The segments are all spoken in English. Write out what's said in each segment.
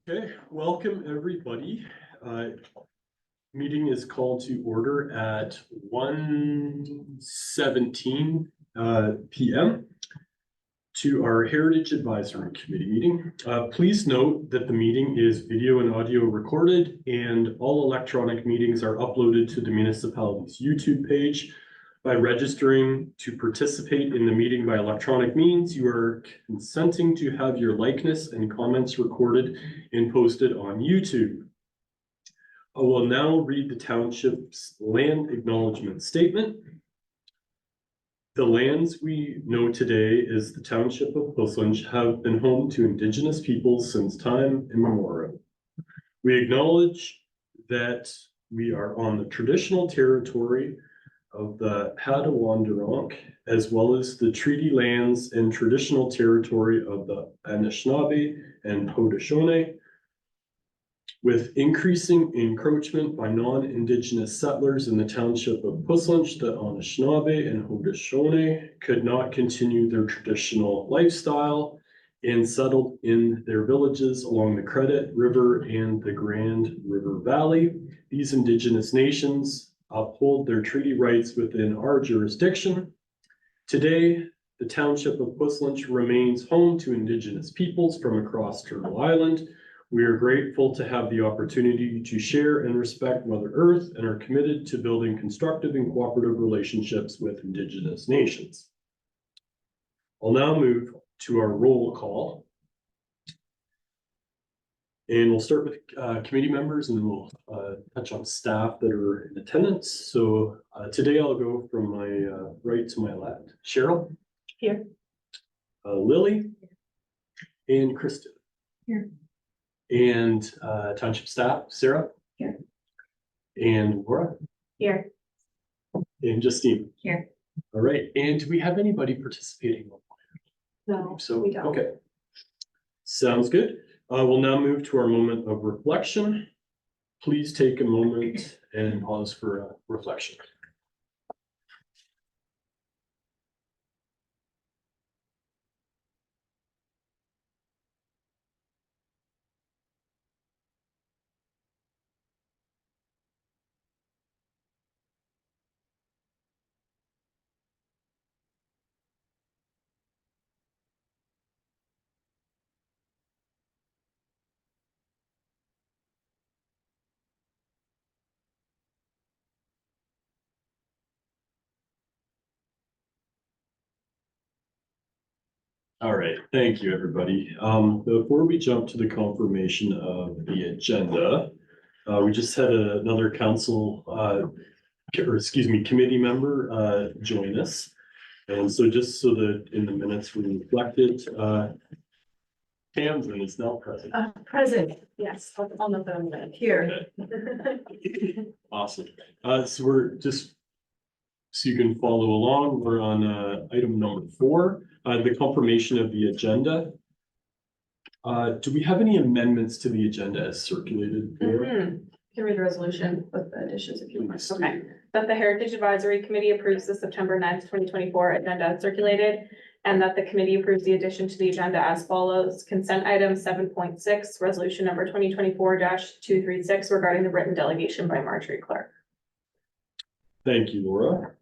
Okay, welcome everybody. Meeting is called to order at 1:17 p.m. to our Heritage Advisory Committee meeting. Please note that the meeting is video and audio recorded, and all electronic meetings are uploaded to the municipality's YouTube page. By registering to participate in the meeting by electronic means, you are consenting to have your likeness and comments recorded and posted on YouTube. I will now read the township's land acknowledgement statement. The lands we know today is the township of Puslinch have been home to Indigenous peoples since time immemorial. We acknowledge that we are on the traditional territory of the Padawanderunk, as well as the treaty lands and traditional territory of the Anishinaabe and Haudenosaunee. With increasing encroachment by non-Indigenous settlers in the township of Puslinch, the Anishinaabe and Haudenosaunee could not continue their traditional lifestyle and settled in their villages along the Credit River and the Grand River Valley. These Indigenous nations uphold their treaty rights within our jurisdiction. Today, the township of Puslinch remains home to Indigenous peoples from across Turtle Island. We are grateful to have the opportunity to share and respect Mother Earth and are committed to building constructive and cooperative relationships with Indigenous nations. I'll now move to our roll call. And we'll start with committee members, and then we'll touch on staff that are in attendance. So today I'll go from my right to my left. Cheryl? Here. Lily? And Kristen? Here. And township staff, Sarah? Here. And Laura? Here. And Justine? Here. All right, and do we have anybody participating? No, So, we don't. okay. Sounds good. We'll now move to our moment of reflection. Please take a moment and pause for reflection. All right, thank you, everybody. Before we jump to the confirmation of the agenda, we just had another council, or excuse me, committee member join us. And so just so that in the minutes we reflected, Tamsin is now present. Present, yes, on the phone here. Awesome. So we're just, so you can follow along, we're on item number 4, the confirmation of the agenda. Do we have any amendments to the agenda as circulated? You can read the resolution with the additions if you want. Please Okay. do. That the Heritage Advisory Committee approves the September 9th, 2024 agenda as circulated, and that the committee approves the addition to the agenda as follows. Consent item 7.6, resolution number 2024-236 regarding the written delegation by Marjorie Clark. Thank you, Laura.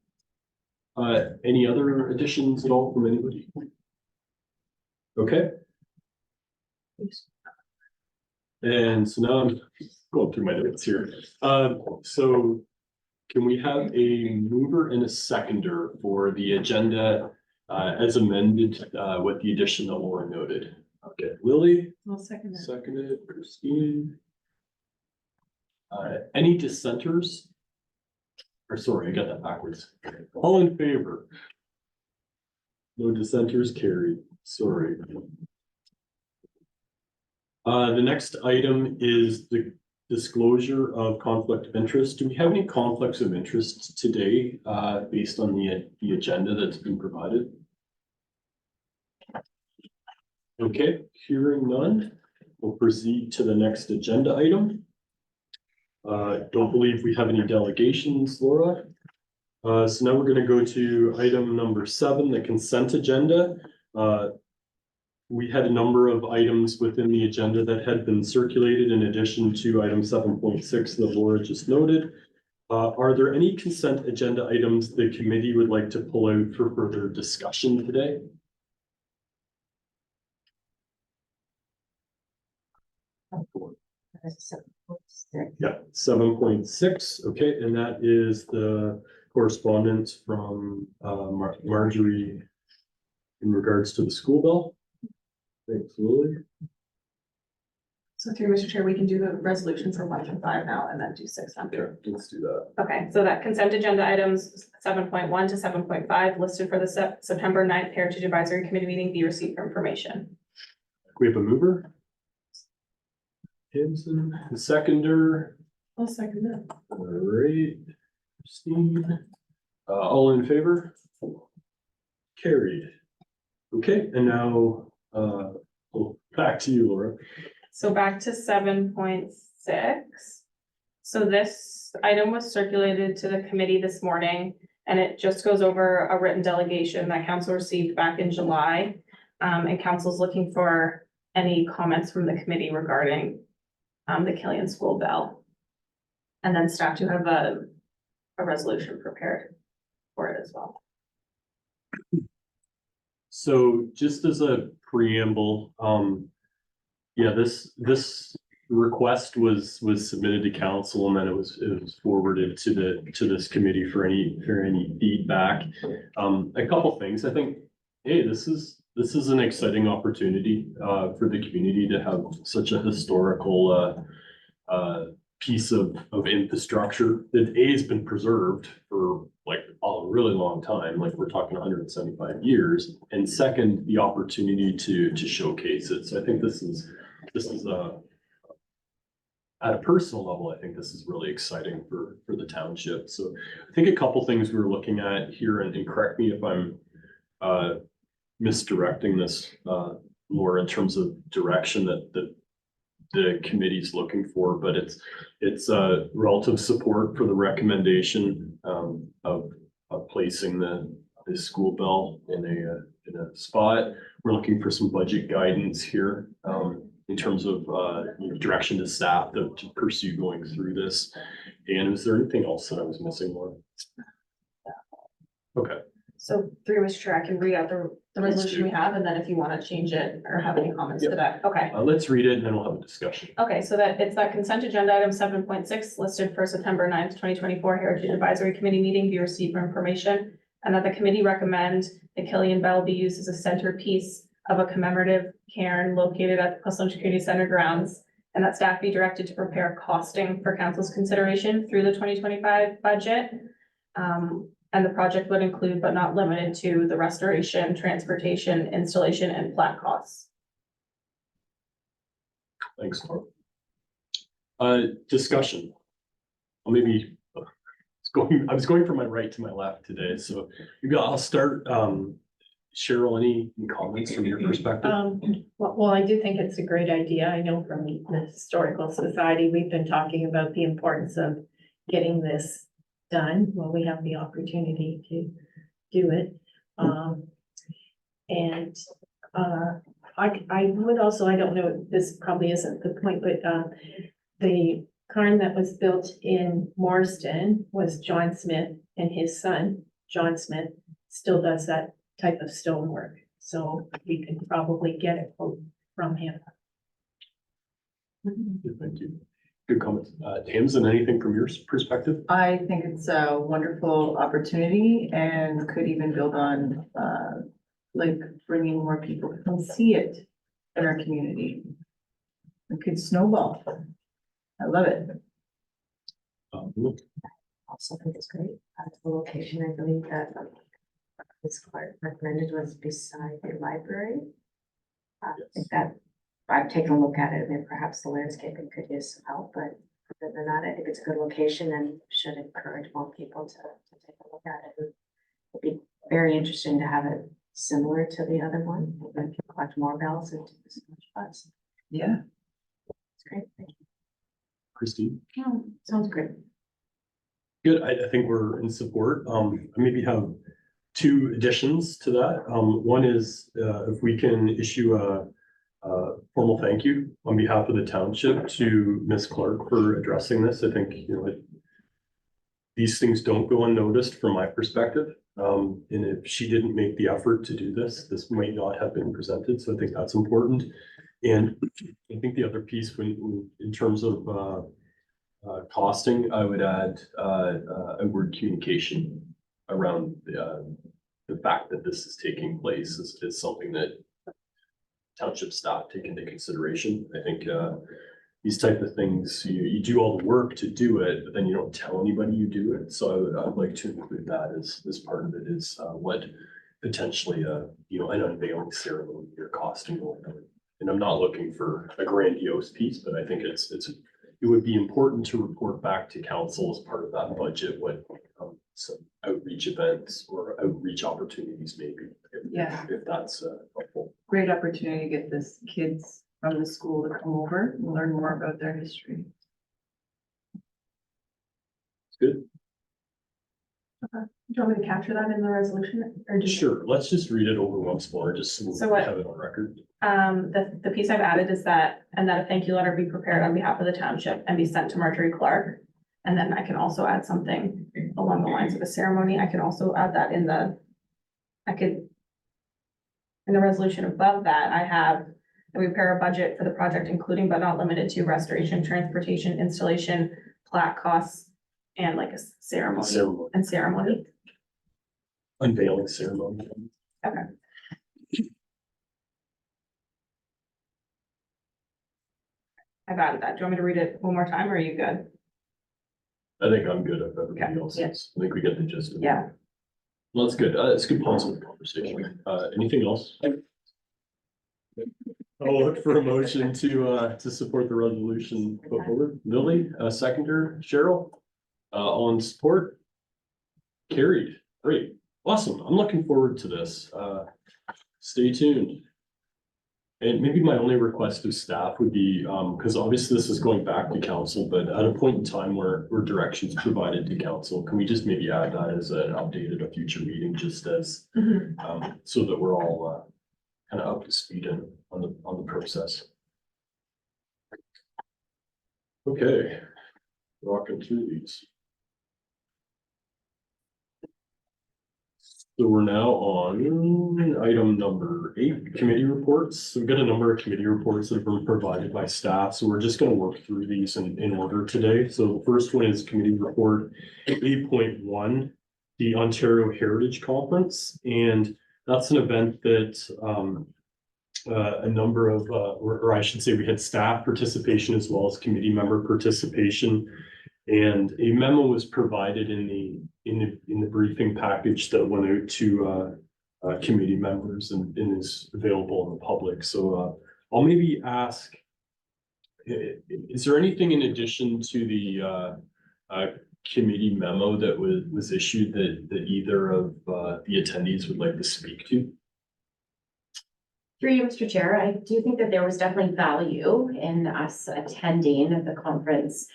Any other additions at all from anybody? Okay. And so now I'm going through my notes here. So can we have a mover and a seconder for the agenda as amended with the addition that Laura noted? Okay, Lily, I'll second that. seconded, Christine. Any dissenters? Or sorry, I got that backwards. All in favor? No dissenters carried, sorry. The next item is the disclosure of conflict of interest. Do we have any conflicts of interest today, based on the agenda that's been provided? Okay, hearing none, we'll proceed to the next agenda item. Don't believe we have any delegations, Laura. So now we're gonna go to item number 7, the consent agenda. we had a number of items within the agenda that had been circulated in addition to item 7.6 that Laura just noted. Are there any consent agenda items the committee would like to pull out for further discussion today? Yeah, 7.6, okay, and that is the correspondence from Marjorie in regards to the school bell. Thanks, Lily. So through Mr. Chair, we can do the resolution for 1 to 5 now and then do 6 after. Okay, let's do that. Okay, so that consent agenda items 7.1 to 7.5 listed for the September 9th Heritage Advisory Committee meeting be received for information. We have a mover. Hanson, the seconder. I'll second that. All right, Christine. All in favor? Carried. Okay, and now, back to you, Laura. So back to 7.6. So this item was circulated to the committee this morning, and it just goes over a written delegation that council received back in July. And council's looking for any comments from the committee regarding the Killian School bell. And then staff to have a resolution prepared for it as well. So just as a preamble, yeah, this request was submitted to council and then it was forwarded to this committee for any feedback. A couple things, I think, hey, this is an exciting opportunity for the community to have such a historical piece of infrastructure that has been preserved for like a really long time, like we're talking 175 years. And second, the opportunity to showcase it. So I think this is at a personal level, I think this is really exciting for the township. So I think a couple things we were looking at here, and correct me if I'm misdirecting this, Laura, in terms of direction that the committee's looking for, but it's relative support for the recommendation of placing the school bell in a spot. We're looking for some budget guidance here in terms of direction to staff to pursue going through this. And is there anything else that I was missing, Laura? Okay. So through Mr. Chair, I can read out the resolution we have, and then if you want to change it or have any comments to that, okay. Let's read it and then we'll have a discussion. Okay, so it's that consent agenda item 7.6 listed for September 9th, 2024 Heritage Advisory Committee meeting be received for information, and that the committee recommend the Killian Bell be used as a centerpiece of a commemorative cairn located at the Plessis Community Center grounds, and that staff be directed to prepare costing for council's consideration through the 2025 budget. And the project would include, but not limited to, the restoration, transportation, installation, and plat costs. Thanks, Laura. Discussion. Well, maybe I was going from my right to my left today, so maybe I'll start. Cheryl, any comments from your perspective? Well, I do think it's a great idea. I know from the Historical Society, we've been talking about the importance of getting this done when we have the opportunity to do it. I would also, I don't know, this probably isn't the point, but the cairn that was built in Morriston was John Smith, and his son, John Smith, still does that type of stonework. So we can probably get a quote from him. Thank you. Good comments. Tamsin, anything from your perspective? I think it's a wonderful opportunity and could even build on, like bringing more people to come see it in our community. It could snowball. I love it. Also think it's great. The location, I believe that Ms. Clark recommended was beside the library. I think that I've taken a look at it and perhaps the landscaping could use some help, but other than that, I think it's a good location and should encourage more people to take a look at it. It'd be very interesting to have it similar to the other one. We can collect more bells and do so much buzz. Yeah. It's great. Thank you. Christine? Sounds great. Good. I think we're in support. I maybe have two additions to that. One is, if we can issue a formal thank you on behalf of the township to Ms. Clark for addressing this. I think, these things don't go unnoticed from my perspective. And if she didn't make the effort to do this, this might not have been presented. So I think that's important. And I think the other piece in terms of costing, I would add a word communication around the fact that this is taking place is something that township staff take into consideration. I think these type of things, you do all the work to do it, but then you don't tell anybody you do it. So I'd like to include that as part of it is what potentially an unveiling ceremony or costing will be. And I'm not looking for a grandiose piece, but I think it would be important to report back to council as part of that budget what some outreach events or outreach opportunities maybe. Yeah. If that's helpful. Great opportunity to get this kids from the school to come over and learn more about their history. It's good. Do you want me to capture that in the resolution or just? Sure, let's just read it over once more, just so So we what- have it on record. The piece I've added is that a thank you letter be prepared on behalf of the township and be sent to Marjorie Clark. And then I can also add something along the lines of a ceremony. I can also add that in the resolution above that, I have that we prepare a budget for the project, including but not limited to restoration, transportation, installation, plaque costs, and like a ceremony. Unveiling ceremony. I've added that. Do you want me to read it one more time or are you good? I think I'm good if everybody else yeah. is. I think we get the gist of it. Yeah. Well, that's good. It's good positive conversation. Anything else? I'll look for a motion to support the resolution put forward. Lily, seconder, Cheryl, all in support? Carried. Great. Awesome. I'm looking forward to this. Stay tuned. And maybe my only request of staff would be, because obviously this is going back to council, but at a point in time where directions provided to council, can we just maybe add that as an update at a future meeting, just as, so that we're all kind of up to speed on the process. Okay, walking through these. So we're now on item number 8, committee reports. So we've got a number of committee reports that have been provided by staff. So we're just going to work through these in order today. So the first one is committee report 8.1, the Ontario Heritage Conference. And that's an event that a number of, or I should say we had staff participation as well as committee member participation. And a memo was provided in the briefing package that went out to committee members and is available in the public. So I'll maybe ask, is there anything in addition to the committee memo that was issued that either of the attendees would like to speak to? Through you, Mr. Chair, I do think that there was definitely value in us attending the conference.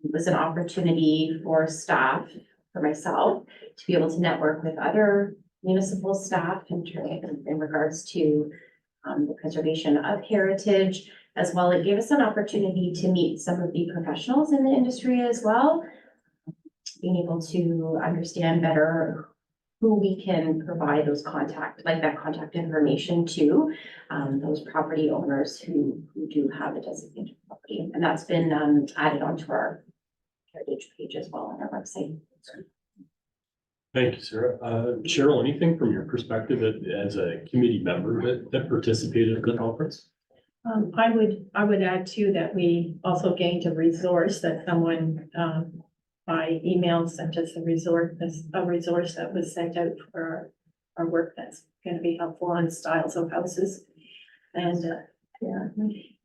It was an opportunity for staff, for myself, to be able to network with other municipal staff in regards to the preservation of heritage. As well, it gave us an opportunity to meet some of the professionals in the industry as well, being able to understand better who we can provide those contact information to, those property owners who do have a designated property. And that's been added onto our heritage page as well on our website. Thank you, Sarah. Cheryl, anything from your perspective as a committee member that participated in the conference? I would add too that we also gained a resource that someone by email sent us a resource that was sent out for our work that's going to be helpful on styles of houses. And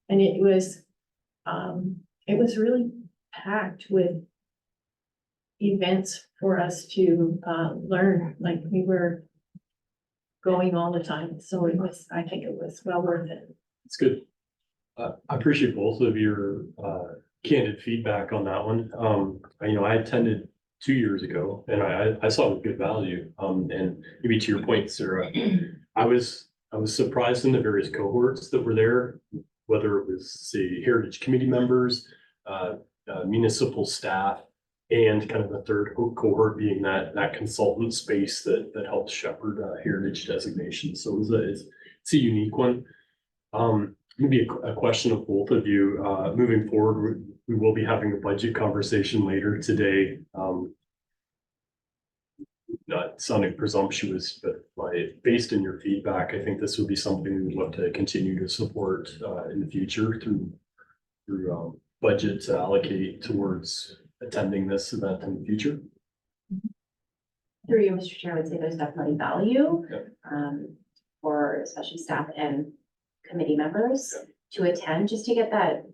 and it was really packed with events for us to learn, like we were going all the time. So I think it was well worth it. It's good. I appreciate both of your candid feedback on that one. I attended 2 years ago, and I saw it with good value. And maybe to your point, Sarah, I was surprised in the various cohorts that were there, whether it was, say, Heritage Committee members, municipal staff, and kind of the third cohort being that consultant space that helped shepherd heritage designation. So it's a unique one. Maybe a question of both of you. Moving forward, we will be having a budget conversation later today. Not sounding presumptuous, but based on your feedback, I think this would be something we would love to continue to support in the future through budget to allocate towards attending this event in the future. Through you, Mr. Chair, I would say there's definitely value Yep. for especially staff and committee members to attend, just to get that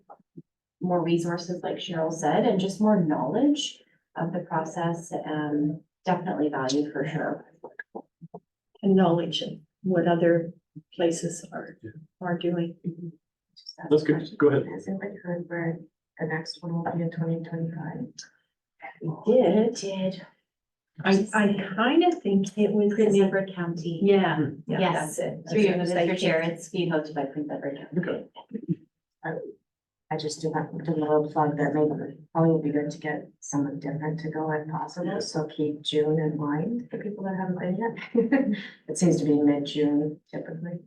more resources, like Cheryl said, and just more knowledge of the process. Definitely value for sure. And knowledge of what other places are doing. Just ask That's a good. question. Go ahead. Has anybody heard where the next one will be in 2025? Did. I kind of think it was. Prince Edward County. Yeah. Yeah, Yes, that's it. through you, That's what I Mr. think. Chair, it's being hosted by Prince Edward County. Okay. I just do want to little plug that maybe probably would be good to get someone different to go if possible, Yeah. so keep June in mind for people that haven't been yet. It seems to be mid-June typically.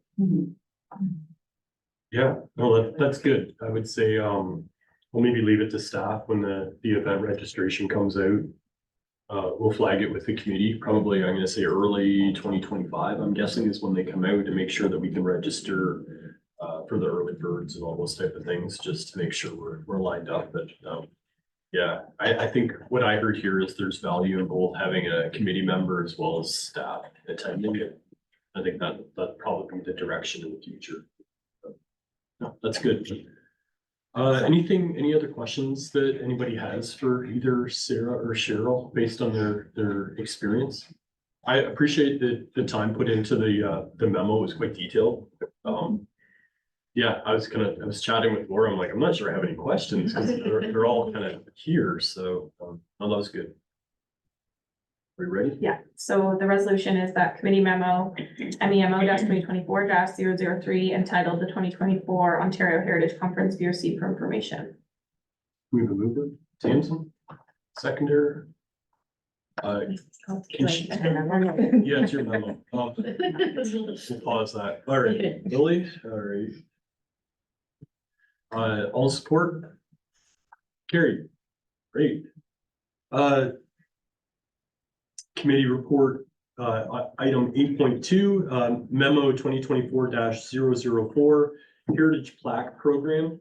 Yeah, no, that's good. I would say, we'll maybe leave it to staff when the event registration comes out. We'll flag it with the committee, probably, I'm gonna say early 2025, I'm guessing is when they come out, to make sure that we can register for the early birds and all those type of things, just to make sure we're lined up. But yeah, I think what I heard here is there's value in both having a committee member as well as staff attending it. I think that'd probably be the direction in the future. No, that's good. Any other questions that anybody has for either Sarah or Cheryl based on their experience? I appreciate the time put into the memo. It was quite detailed. Yeah, I was chatting with Laura. I'm like, I'm not sure I have any questions because they're all kind of here. So, no, that was good. Are we ready? Yeah, so the resolution is that committee memo, MEMO 2024-003, entitled the 2024 Ontario Heritage Conference, be received for information. We have a mover, Samson, seconder. Can she- Yeah, it's your memo. We'll pause that. All right, Lily, all right. All support? Carried. Great. Committee report, item 8.2, memo 2024-004, Heritage Plaque Program.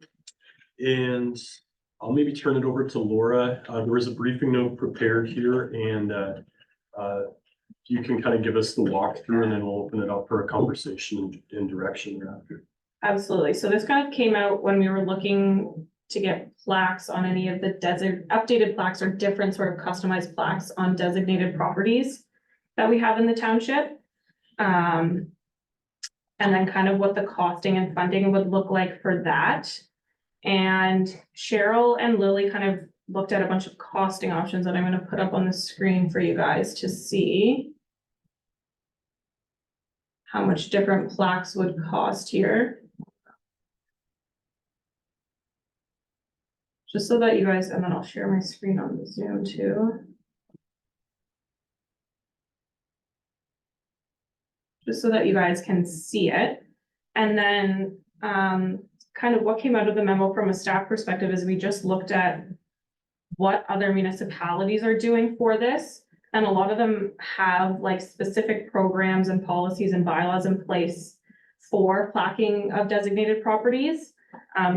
And I'll maybe turn it over to Laura. There was a briefing note prepared here, and you can kind of give us the walkthrough, and then we'll open it up for a conversation and direction thereafter. Absolutely. So this kind of came out when we were looking to get plaques on any of the updated plaques or different sort of customized plaques on designated properties that we have in the township. And then kind of what the costing and funding would look like for that. And Cheryl and Lily kind of looked at a bunch of costing options that I'm going to put up on the screen for you guys to see how much different plaques would cost here. Just so that you guys, and then I'll share my screen on the Zoom too. Just so that you guys can see it. And then kind of what came out of the memo from a staff perspective is we just looked at what other municipalities are doing for this. And a lot of them have like specific programs and policies and bylaws in place for plaquing of designated properties.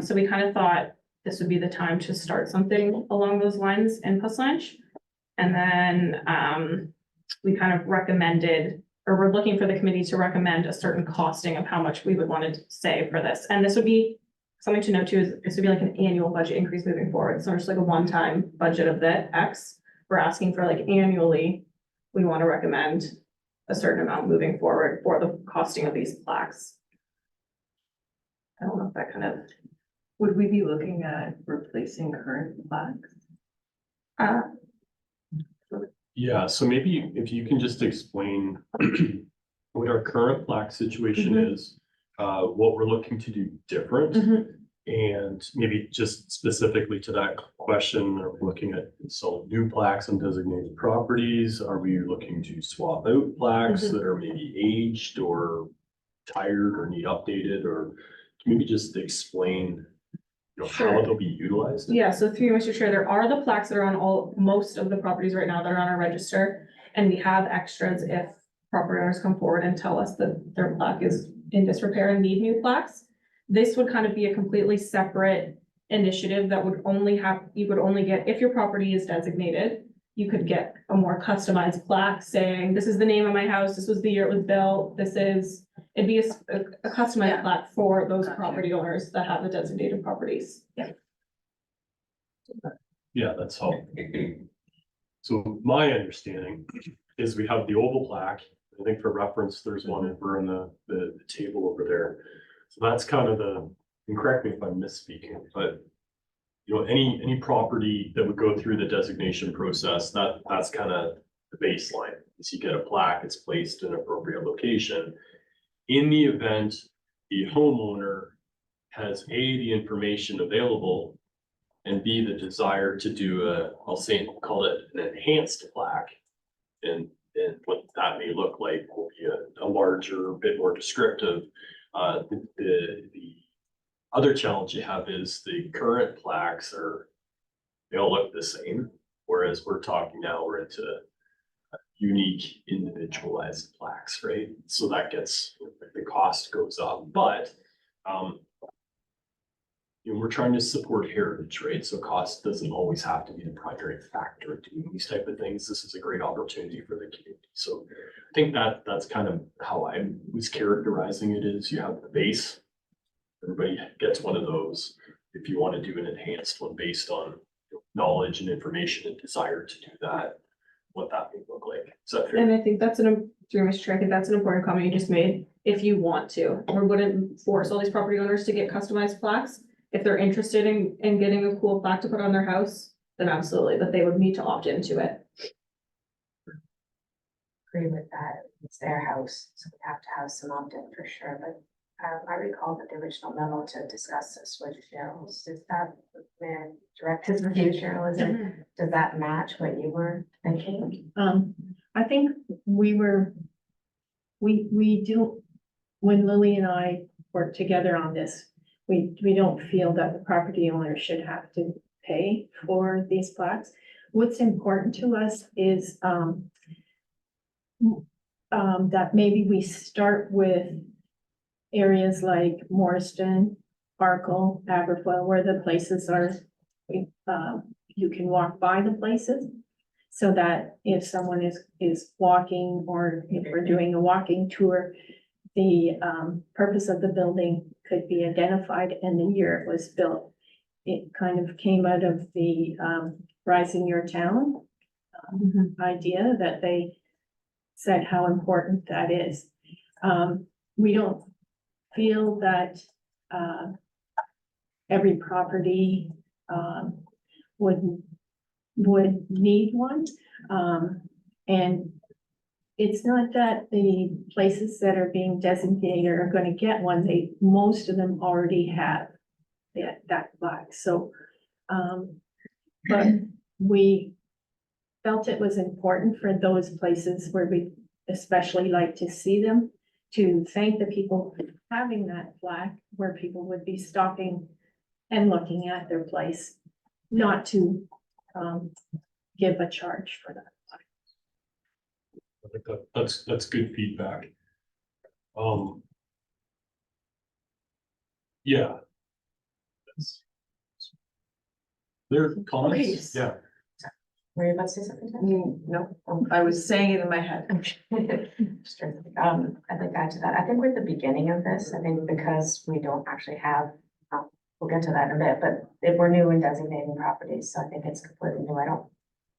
So we kind of thought this would be the time to start something along those lines in Puslinch. And then we kind of recommended, or we're looking for the committee to recommend a certain costing of how much we would want to say for this. And this would be something to note too, is this would be like an annual budget increase moving forward. It's not just like a one-time budget of the X. We're asking for like annually, we want to recommend a certain amount moving forward for the costing of these plaques. I don't know if that kind of, Would we be looking at replacing current plaques? let Yeah, so maybe if you can just explain what our current plaque situation Mhm. is, what we're looking to do different. Mhm. And maybe just specifically to that question, are we looking at installing new plaques on designated properties? Are we looking to swap out plaques Mhm. that are maybe aged or tired or need updated, or maybe just explain, how Sure. they'll be utilized? Yeah, so through you, Mr. Chair, there are the plaques that are on most of the properties right now that are on our register. And we have extras if property owners come forward and tell us that their plaque is in disrepair and need new plaques. This would kind of be a completely separate initiative that would only you would only get, if your property is designated, you could get a more customized plaque saying, this is the name of my house, this was the year it was built, it'd be a customized Yeah. plaque for those Gotcha. property owners that have the designated properties. Yeah, that's helpful. So my understanding is we have the oval plaque. I think for reference, there's one over in the table over there. So that's kind of and correct me if I'm misspeaking, but any property that would go through the designation process, that's kind of the baseline. Is you get a plaque, it's placed in an appropriate location. In the event the homeowner has the information available, and B, the desire to do call it an enhanced plaque. And what that may look like will be a larger, bit more descriptive. The other challenge you have is the current plaques they all look the same. Whereas we're into unique individualized plaques, right? So that gets, the cost goes up, but, we're trying to support heritage, right? So cost doesn't always have to be the primary factor in doing these type of things. This is a great opportunity for the community. So I think that's kind of how I was characterizing it, is you have the base. Everybody gets one of those. If you want to do an enhanced one based on knowledge and information and desire to do that, what that may look like. Is that fair? And I think through Mr. Chair, I think that's an important comment you just made. If you want to, we wouldn't force all these property owners to get customized plaques. If they're interested in getting a cool plaque to put on their house, then absolutely, but they would need to opt into it. Agree with that. It's their house, so we have to have some opt-in for sure, but I recall that the original memo to discuss this with Cheryl, is that, man, directed with you, Cheryl, does that match what you were thinking? I think we do, when Lily and I work together on this, we don't feel that the property owner should have to pay for these plaques. What's important to us is, that maybe we start with areas like Morriston, Arkle, Aberfoyle, where the places are, you can walk by the places. So that if someone is walking, or if we're doing a walking tour, the purpose of the building could be identified and the year it was built. It kind of came out of the Rising Your Town idea that they said how important that is. We don't feel that every property would need one. And it's not that the places that are being designated are gonna get one, most of them already have that plaque, so. But we felt it was important for those places where we especially like to see them, to thank the people having that plaque, where people would be stopping and looking at their place, not to give a charge for that. I think that's good feedback. Yeah. There are comments, Okay. yeah. Were you about to say something? No, I was saying it in my head. Sure. I'd like to add to that. I think we're at the beginning of this. I think because we don't actually have, we'll get to that in a bit, but if we're new in designating properties, so I think it's completely new. I don't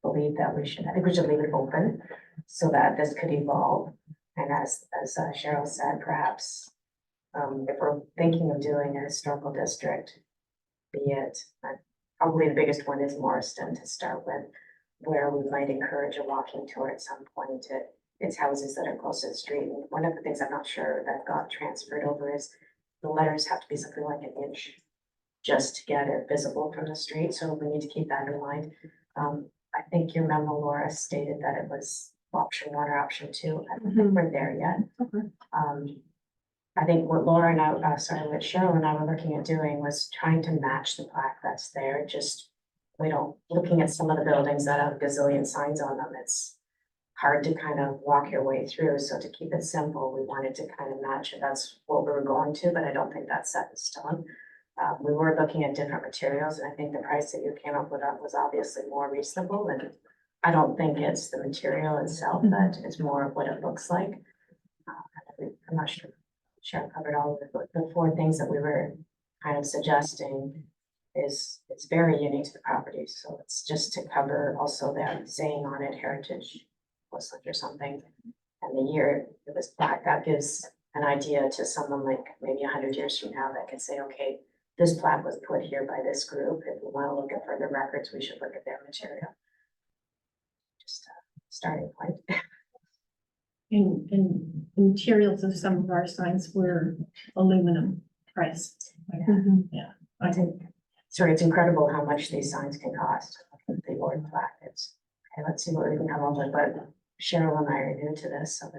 believe that I think we should leave it open so that this could evolve. And as Cheryl said, perhaps, if we're thinking of doing a historical district, be it, probably the biggest one is Morriston to start with. where we might encourage a walking tour at some point to its houses that are close to the street. And one of the things I'm not sure that got transferred over is the letters have to be something like an inch just to get it visible from the street, so we need to keep that in mind. I think your memo, Laura, stated that it was option 1 or option 2. I don't think we're there yet. Okay. I think what Laura and I, what Cheryl and I were looking at doing was trying to match the plaque that's there, just, looking at some of the buildings that have gazillion signs on them, it's hard to kind of walk your way through, so to keep it simple, we wanted to kind of match it, that's what we were going to, but I don't think that's set in stone. We were looking at different materials, and I think the price that you came up with was obviously more reasonable, and I don't think it's the material itself, but it's more of what it looks like. I'm not sure I covered all of it, but the 4 things that we were kind of suggesting is, it's very unique to the property, so it's just to cover also that saying on it, Heritage Westland or something, and the year it was plaque, that gives an idea to someone like maybe 100 years from now that can say, okay, this plaque was put here by this group. If we want to look at further records, we should look at their material. Just a starting point. And the materials of some of our signs were aluminum pressed. Yeah. I think, sorry, it's incredible how much these signs can cost. The board plaque, it's, okay, let's see what we can come up with, but Cheryl and I are new to this, so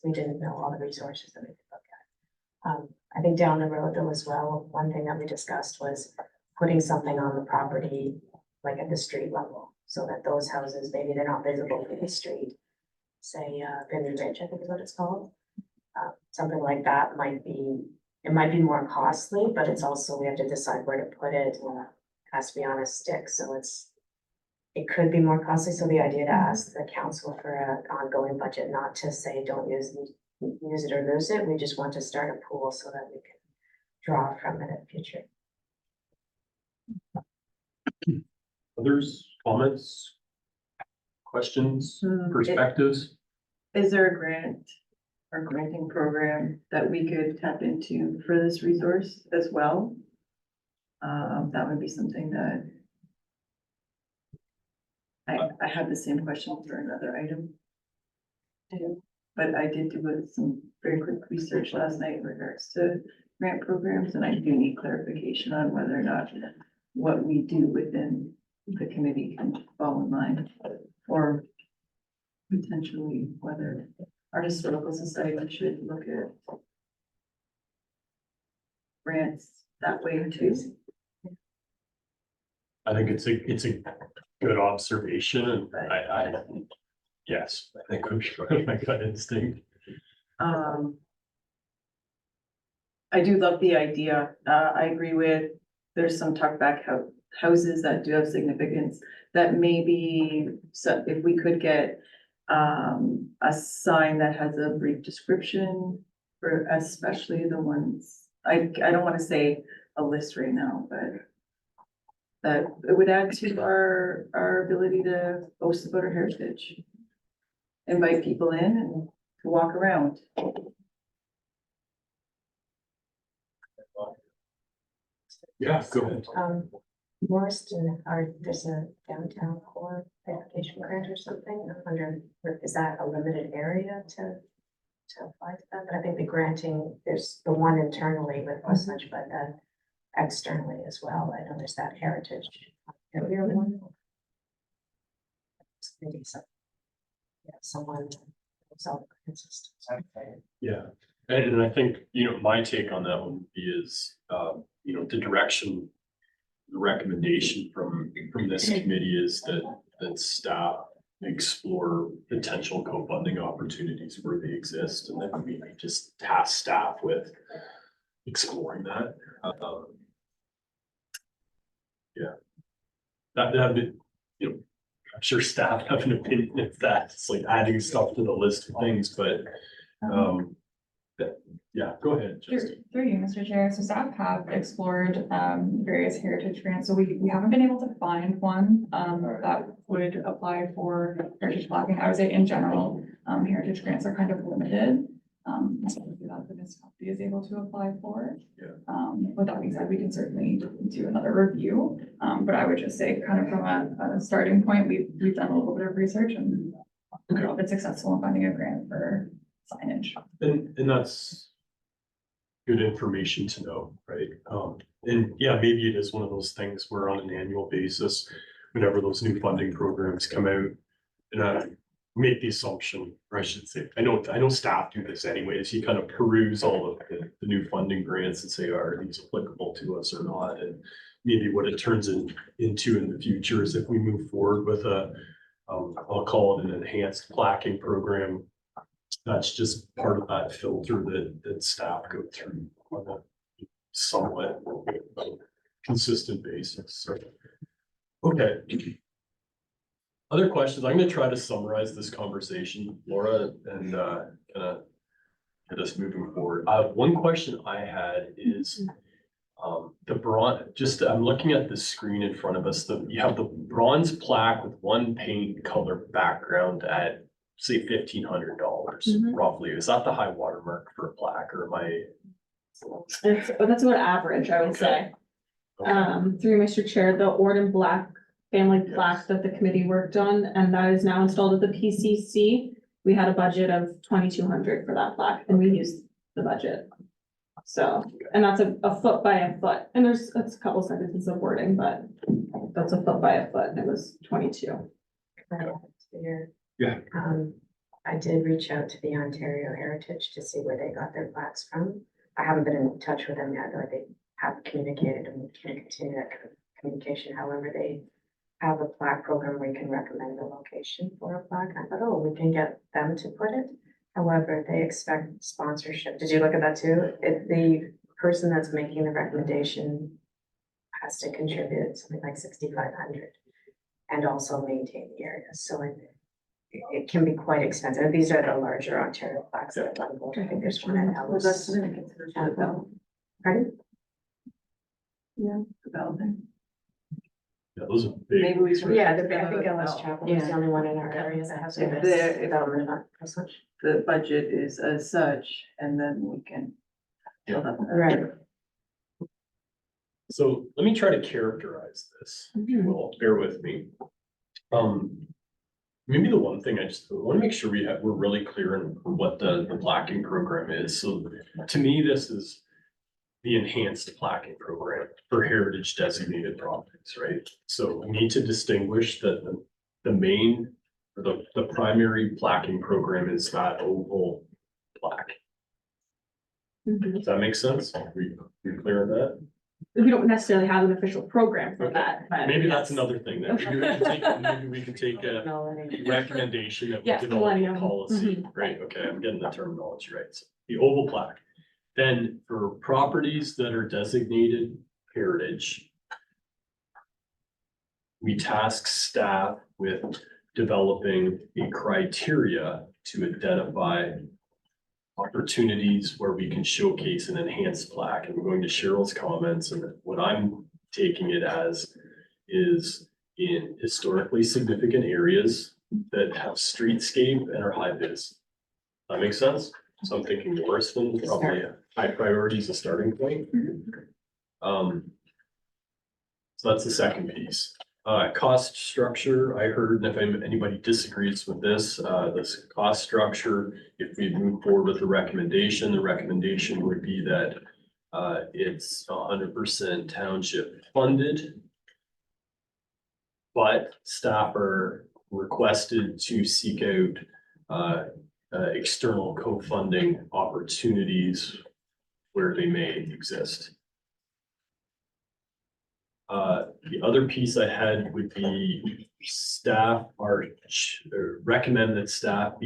we didn't know all the resources that we could look at. I think down the road though as well, one thing that we discussed was putting something on the property, like at the street level, so that those houses, maybe they're not visible from the street. Say, Vineyard Ridge, I think is what it's called. Something like that might be more costly, but it's also, we have to decide where to put it, and it has to be on a stick, so it could be more costly, so the idea to ask the council for an ongoing budget, not to say don't use it or lose it, we just want to start a pool so that we can draw from it in the future. Others, comments? Questions, Hmm, perspectives? Is there a grant or granting program that we could tap into for this resource as well? That would be something that I had the same question for another item. But I did do some very quick research last night in regards to grant programs, and I do need clarification on whether or not what we do within the committee can fall in line, or potentially whether our historical society should look at grants that way too. I think it's a good observation, and yes, I think would be my gut instinct. I do love the idea. I agree with, there's some talkback houses that do have significance that maybe, so if we could get a sign that has a brief description for especially the ones, I don't want to say a list right now, but that it would add to our ability to boast about our heritage. Invite people in and to walk around. Yeah, go ahead. Morriston, there's a downtown core education grant or something. I wonder, is that a limited area to apply to that? But I think the granting, there's the one internally with Westledge, but then externally as well. I know there's that heritage area one. Maybe some, yeah, someone self-consistent. Yeah, and I think, my take on that one is, the direction, the recommendation from this committee is that staff explore potential co-funding opportunities where they exist, and then we just task staff with exploring that. Yeah, that bit, I'm sure staff have an opinion if that's like adding stuff to the list of things, but yeah, go ahead, Justin. Through you, Mr. Chair. So staff have explored various heritage grants. So we haven't been able to find one that would apply for heritage blocking. I would say in general, heritage grants are kind of limited. Especially that the municipality committee is able to apply for. Yeah. With that being said, we can certainly do another review. But I would just say kind of from a starting point, we've done a little bit of research and we've been successful in finding a grant for signage. And that's good information to know, right? And yeah, maybe it is one of those things where on an annual basis, whenever those new funding programs come out, and I make the assumption, or I should say, I know staff do this anyways, you kind of peruse all of the new funding grants and say, are these applicable to us or not? And maybe what it turns into in the future is if we move forward with I'll call it an enhanced plaquing program, that's just part of that filter that staff go through on a somewhat consistent basis. So, okay. Other questions? I'm gonna try to summarize this conversation, Laura, and kind of get us moving forward. One question I had is the bronze, I'm looking at the screen in front of us, you have the bronze plaque with one paint color background at say $1,500 roughly. Is that the high watermark for a plaque, or am I? That's about average, I would say. Through Mr. Chair, the Orden Black family plaque that the committee worked on, and that is now installed at the PCC. We had a budget of $2,200 for that plaque, and we used the budget. So, and that's a foot by a foot, and it's a couple sentences of wording, but that's a foot by a foot, and it was 22. Yeah. I did reach out to the Ontario Heritage to see where they got their plaques from. I haven't been in touch with them yet, though they have communicated and we can continue that communication. However, they have a plaque program where you can recommend the location for a plaque. I thought, oh, we can get them to put it. However, they expect sponsorship. Did you look at that too? If the person that's making the recommendation has to contribute something like $6,500 and also maintain the area. So it can be quite expensive. These are the larger Ontario plaques that are available. I think there's one at Ellis. Pardon? Yeah, developing. Yeah, those are big. Maybe we should. Yeah, I think Ellis Chapel is the only one in our area that has If this there- development as such. The budget is as such, and then we can. Yeah. Right. So let me try to characterize this, if you will, bear with me. Maybe the one thing I just want to make sure we're really clear on what the plaquing program is. So to me, this is the enhanced plaquing program for heritage designated properties, right? So we need to distinguish that the main, or the primary plaquing program is that oval plaque. Does that make sense? We clear on that? We don't necessarily have an official program for that, but. Maybe that's yes. another thing then. Maybe we can take a recommendation that we Yes, develop millennium. a policy, right? Okay, I'm getting the terminology right. So the oval plaque. Then for properties that are designated heritage, we task staff with developing a criteria to identify opportunities where we can showcase an enhanced plaque. And we're going to Cheryl's comments, and what I'm taking it as is in historically significant areas that have streetscape and are high vis. That makes sense? So I'm thinking Morriston is probably a high priority as a starting point. So that's the second piece. Cost structure, I heard, and if anybody disagrees with this cost structure, if we move forward with the recommendation would be that it's 100% township funded. But staff are requested to seek out external co-funding opportunities where they may exist. The other piece I had would be staff recommend that staff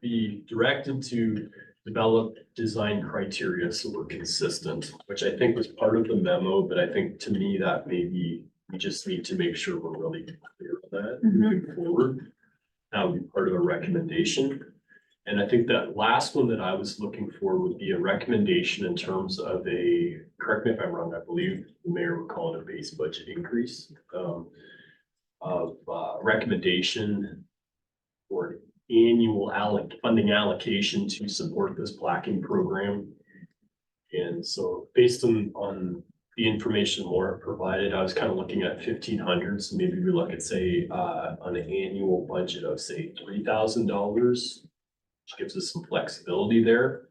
be directed to develop design criteria so we're consistent, which I think was part of the memo, but I think to me that maybe we just need to make sure we're really clear on that moving forward. That would be part of a recommendation. And I think that last one that I was looking for would be a recommendation in terms of correct me if I'm wrong, I believe the mayor would call it a base budget increase, recommendation or annual funding allocation to support this plaquing program. And so based on the information Laura provided, I was kind of looking at 1,500. So maybe we look at, say, on an annual budget of, say, $3,000, which gives us some flexibility there,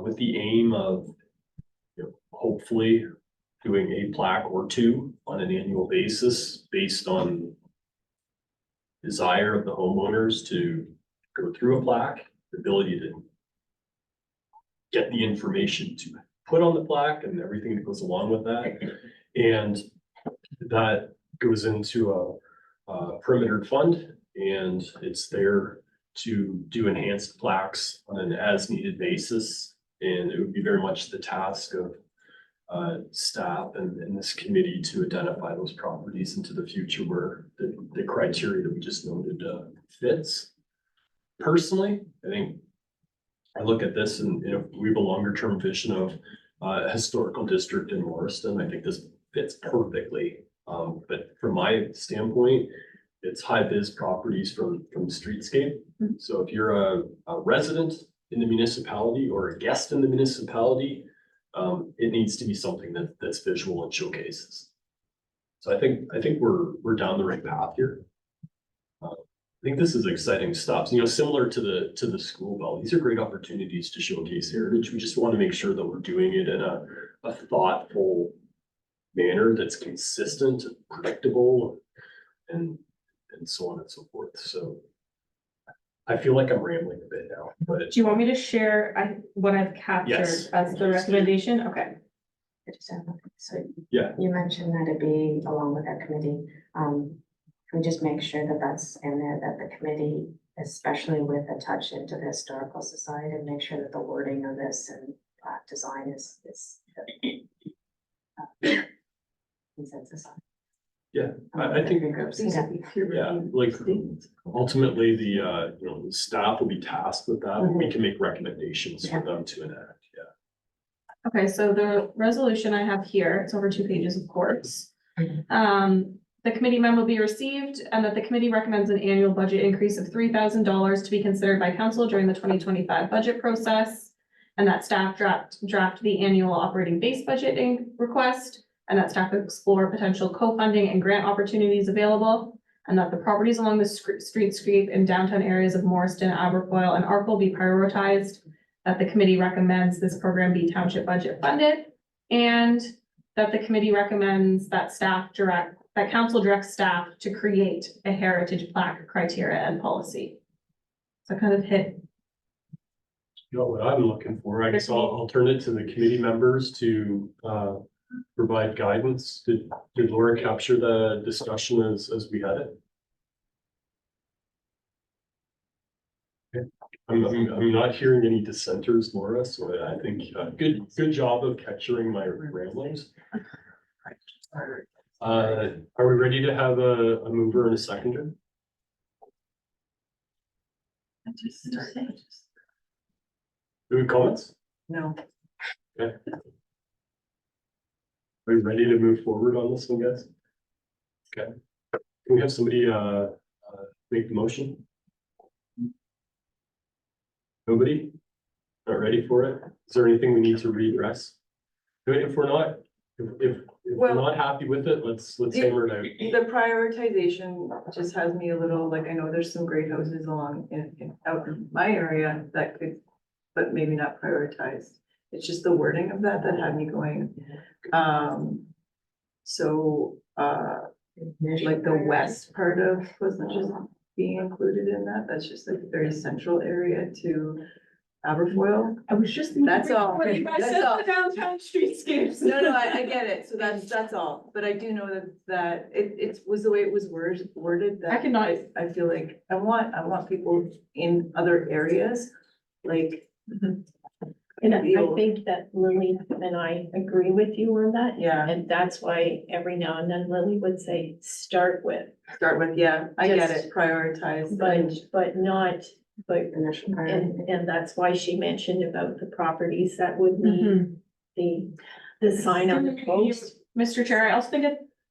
with the aim of, hopefully doing a plaque or two on an annual basis based on desire of the homeowners to go through a plaque, the ability to get the information to put on the plaque and everything that goes along with that. And that goes into a perimeter fund, and it's there to do enhanced plaques on an as needed basis. And it would be very much the task of staff and this committee to identify those properties into the future where the criteria that we just noted fits. Personally, I think I look at this and, we have a longer term vision of a historical district in Morriston. I think this fits perfectly. But from my standpoint, it's high vis properties from streetscape. So if you're a resident in the municipality or a guest in the municipality, it needs to be something that's visual and showcases. So I think we're down the right path here. I think this is exciting stuff. Similar to the school bell. These are great opportunities to showcase heritage. We just want to make sure that we're doing it in a thoughtful manner that's consistent, predictable, and so on and so forth. So I feel like I'm rambling a bit now, but Do you want me to share what I've captured Yes. as the recommendation? Okay. I just have one thing. So Yeah. you mentioned that it'd be along with our committee. Can we just make sure that that's in there, that the committee, especially with a touch into the historical society, and make sure that the wording of this and design is consensus on. Yeah, I think, Yeah. like ultimately the staff will be tasked with that. We can make recommendations for them to enact. Yeah. Okay, so the resolution I have here, it's over 2 pages, of course. The committee memo be received and that the committee recommends an annual budget increase of $3,000 to be considered by council during the 2025 budget process. And that staff draft the annual operating base budget request, and that staff explore potential co-funding and grant opportunities available. And that the properties along the streetscape in downtown areas of Morriston, Aberfoyle, and Arkell be prioritized. That the committee recommends this program be township budget funded. And that the committee recommends that council directs staff to create a heritage plaque criteria and policy. So kind of hit. Got what I'm looking for. I guess I'll turn it to the committee members to provide guidance. Did Laura capture the discussion as we had it? Okay. I'm not hearing any dissenters, Laura, so I think good job of capturing my ramblings. Are we ready to have a mover and a seconder? Any comments? No. Okay. Are you ready to move forward on this one, guys? Okay. Can we have somebody make the motion? Nobody? Not ready for it? Is there anything we need to redress? If we're not, if we're not happy with it, let's hammer it out. The prioritization just has me a little, like, I know there's some great houses along out in my area that could, but maybe not prioritized. It's just the wording of that had me going. Like the west part of wasn't just being included in that. That's just like a very central area to Aberfoyle. I was just. That's all. That's all. Downtown streetscapes. No, I get it. So that's all. But I do know that it was the way it was worded that I cannot. I feel like I want people in other areas, like. And I think that Lily and I agree with you on that. Yeah, And that's why every now and then Lily would say, start with, start with, yeah, I get Just- it, prioritize. but not, but, Initial priority. and that's why she mentioned about the properties that would need the sign on the post. Mr. Chair, I also think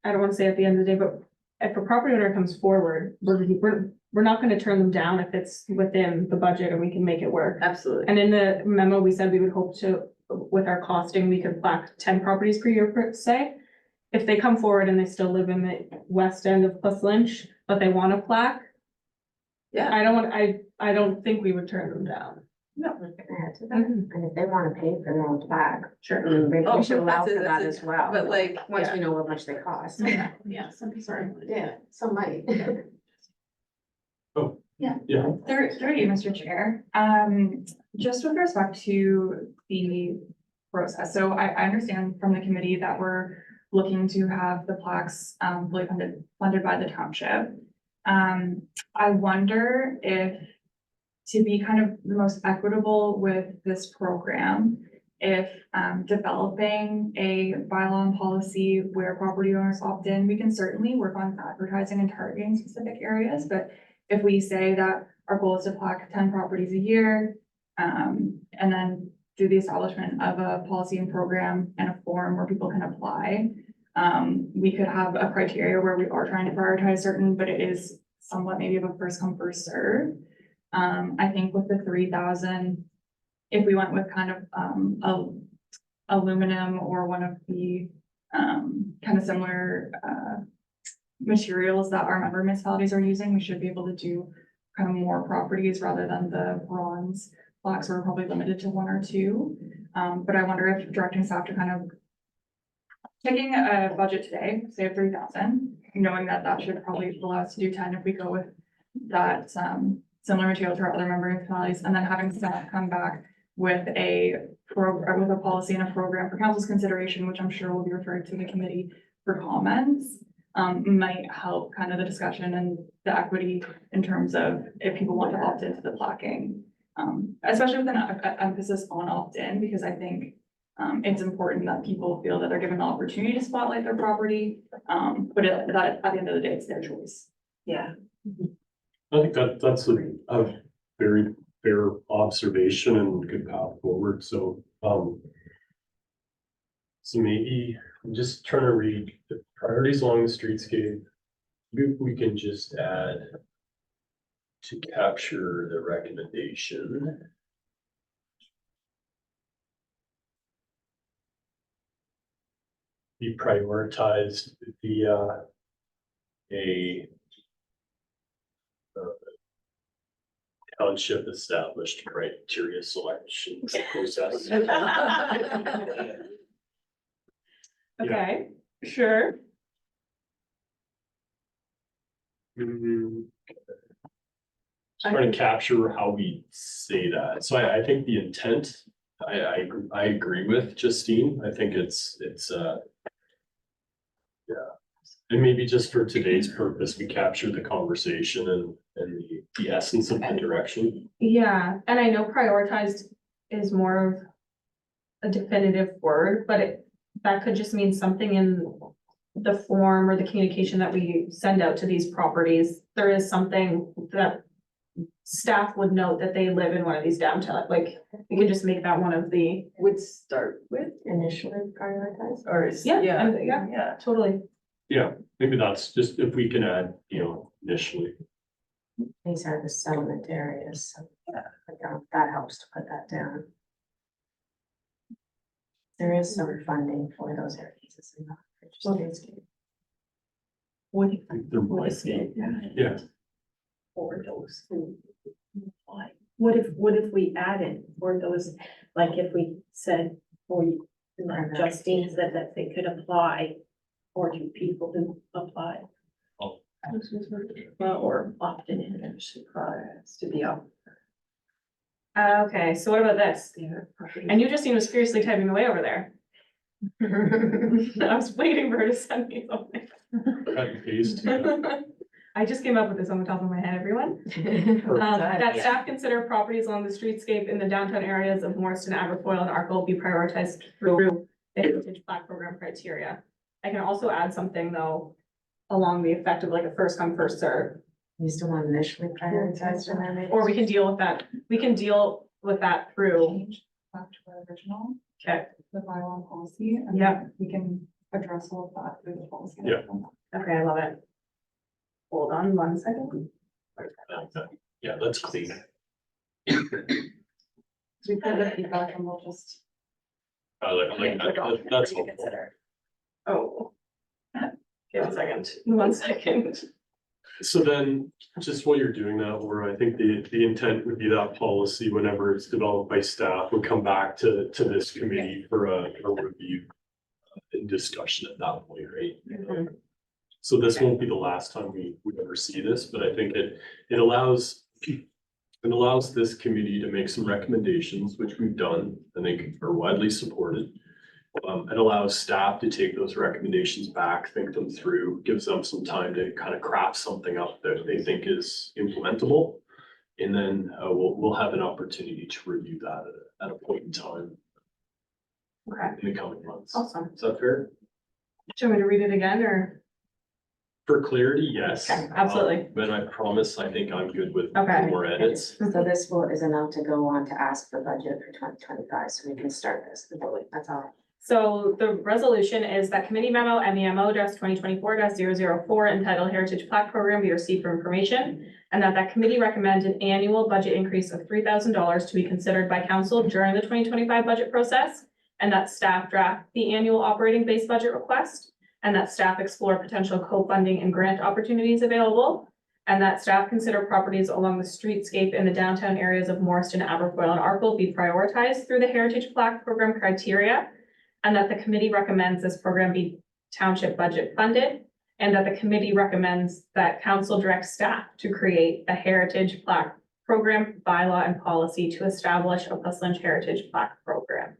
I don't want to say at the end of the day, but if a property owner comes forward, we're we're not gonna turn them down if it's within the budget and we can make it work. Absolutely. And in the memo, we said we would hope to, with our costing, we could plaque 10 properties per year per se. If they come forward and they still live in the west end of Plus Lynch, but they want a plaque, Yeah. I don't think we would turn them down. We're gonna add to that, and if they wanna pay for their own plaque, Sure. maybe Oh, we should allow that's for it, that that's as it. well. But like, Once we know how much they cost. Yeah, sorry. Yeah, some might. Yeah, Through you, Mr. Chair, just with respect to the process, so I understand from the committee that we're looking to have the plaques, fully funded by the township. I wonder if, to be kind of the most equitable with this program, if, developing a bylaw and policy where property owners opt in, we can certainly work on advertising and targeting specific areas, but if we say that our goal is to plaque 10 properties a year, and then do the establishment of a policy and program and a form where people can apply, we could have a criteria where we are trying to prioritize certain, but it is somewhat maybe of a first come, first serve. I think with the 3,000, if we went with kind of aluminum or one of the kind of similar materials that our member municipalities are using, we should be able to do kind of more properties rather than the bronze plaques are probably limited to 1 or 2. But I wonder if directing staff to kind of taking a budget today, say of 3,000, knowing that that should probably allow us to do 10 if we go with that similar material to our other member municipalities, and then having staff come back with with a policy and a program for council's consideration, which I'm sure will be referred to the committee for comments, might help kind of the discussion and the equity in terms of if people want to opt into the plaquing. Especially with an emphasis on opt-in, because I think it's important that people feel that they're given the opportunity to spotlight their property, but that at the end of the day, it's their choice. Yeah. I think that's a very fair observation and good path forward, so, so maybe, I'm just trying to read the priorities along the streetscape. Maybe if we can just add to capture the recommendation. Be prioritized via a township established criteria selection process. Okay, sure. Just trying to capture how we say that. So I think the intent, I agree with Justine. I think it's yeah. And maybe just for today's purpose, we capture the conversation and the essence of the direction. Yeah, and I know prioritized is more of a definitive word, but that could just mean something in the form or the communication that we send out to these properties. There is something that staff would note that they live in one of these downtown, like, we could just make that one of the, Would start with, Initially prioritized. or is, yeah, yeah, yeah, totally. Yeah, maybe that's just if we can add, initially. These are the settlement areas, so that helps to put that down. There is some funding for those areas. Isn't there? what if, I think there might be, yeah. For those who apply. What if we added for those, like if we said, for Justine said that they could apply for two people who apply. Oh. Or opted in and surprised to be up. Okay, so what about this? I knew Justine was furiously typing away over there. I was waiting for her to send me something. Cut and paste. I just came up with this on the top of my head, everyone. That staff consider properties along the streetscape in the downtown areas of Morriston, Aberfoyle, and Arkell be prioritized through the Heritage Plaque Program criteria. I can also add something though, along the effect of like a first come, first serve. You still want initially prioritized in there, maybe? Or we can deal with that, through, Change back to our original, okay, the bylaw and policy, and Yeah. we can address all of that through the policy. Yeah. okay, I love it. Hold on 1 second. Yeah, that's clean. We put the feedback and we'll just. That's helpful. Oh. Give a second, 1 second. So then, just while you're doing that, Laura, I think the intent would be that policy, whenever it's developed by staff, would come back to this committee for a review and discussion at that point, right? Mhm. So this won't be the last time we ever see this, but I think it allows this committee to make some recommendations, which we've done, I think are widely supported. It allows staff to take those recommendations back, think them through, gives them some time to kind of craft something up that they think is implementable. And then we'll have an opportunity to review that at a point in time Okay, in the coming months. awesome. Is that fair? Do you want me to read it again or? For clarity, yes. Okay, absolutely. But I promise, I think I'm good with Okay. more edits. So this vote is enough to go on to ask for budget for 2025, so we can start this. That's all. So the resolution is that committee memo, MEMO 2024-004 entitled Heritage Plaque Program be received for information. And that committee recommends an annual budget increase of $3,000 to be considered by council during the 2025 budget process. And that staff draft the annual operating base budget request. And that staff explore potential co-funding and grant opportunities available. And that staff consider properties along the streetscape in the downtown areas of Morriston, Aberfoyle, and Arkell be prioritized through the Heritage Plaque Program criteria. And that the committee recommends this program be township budget funded. And that the committee recommends that council direct staff to create a Heritage Plaque Program bylaw and policy to establish a Plesslanch Heritage Plaque Program.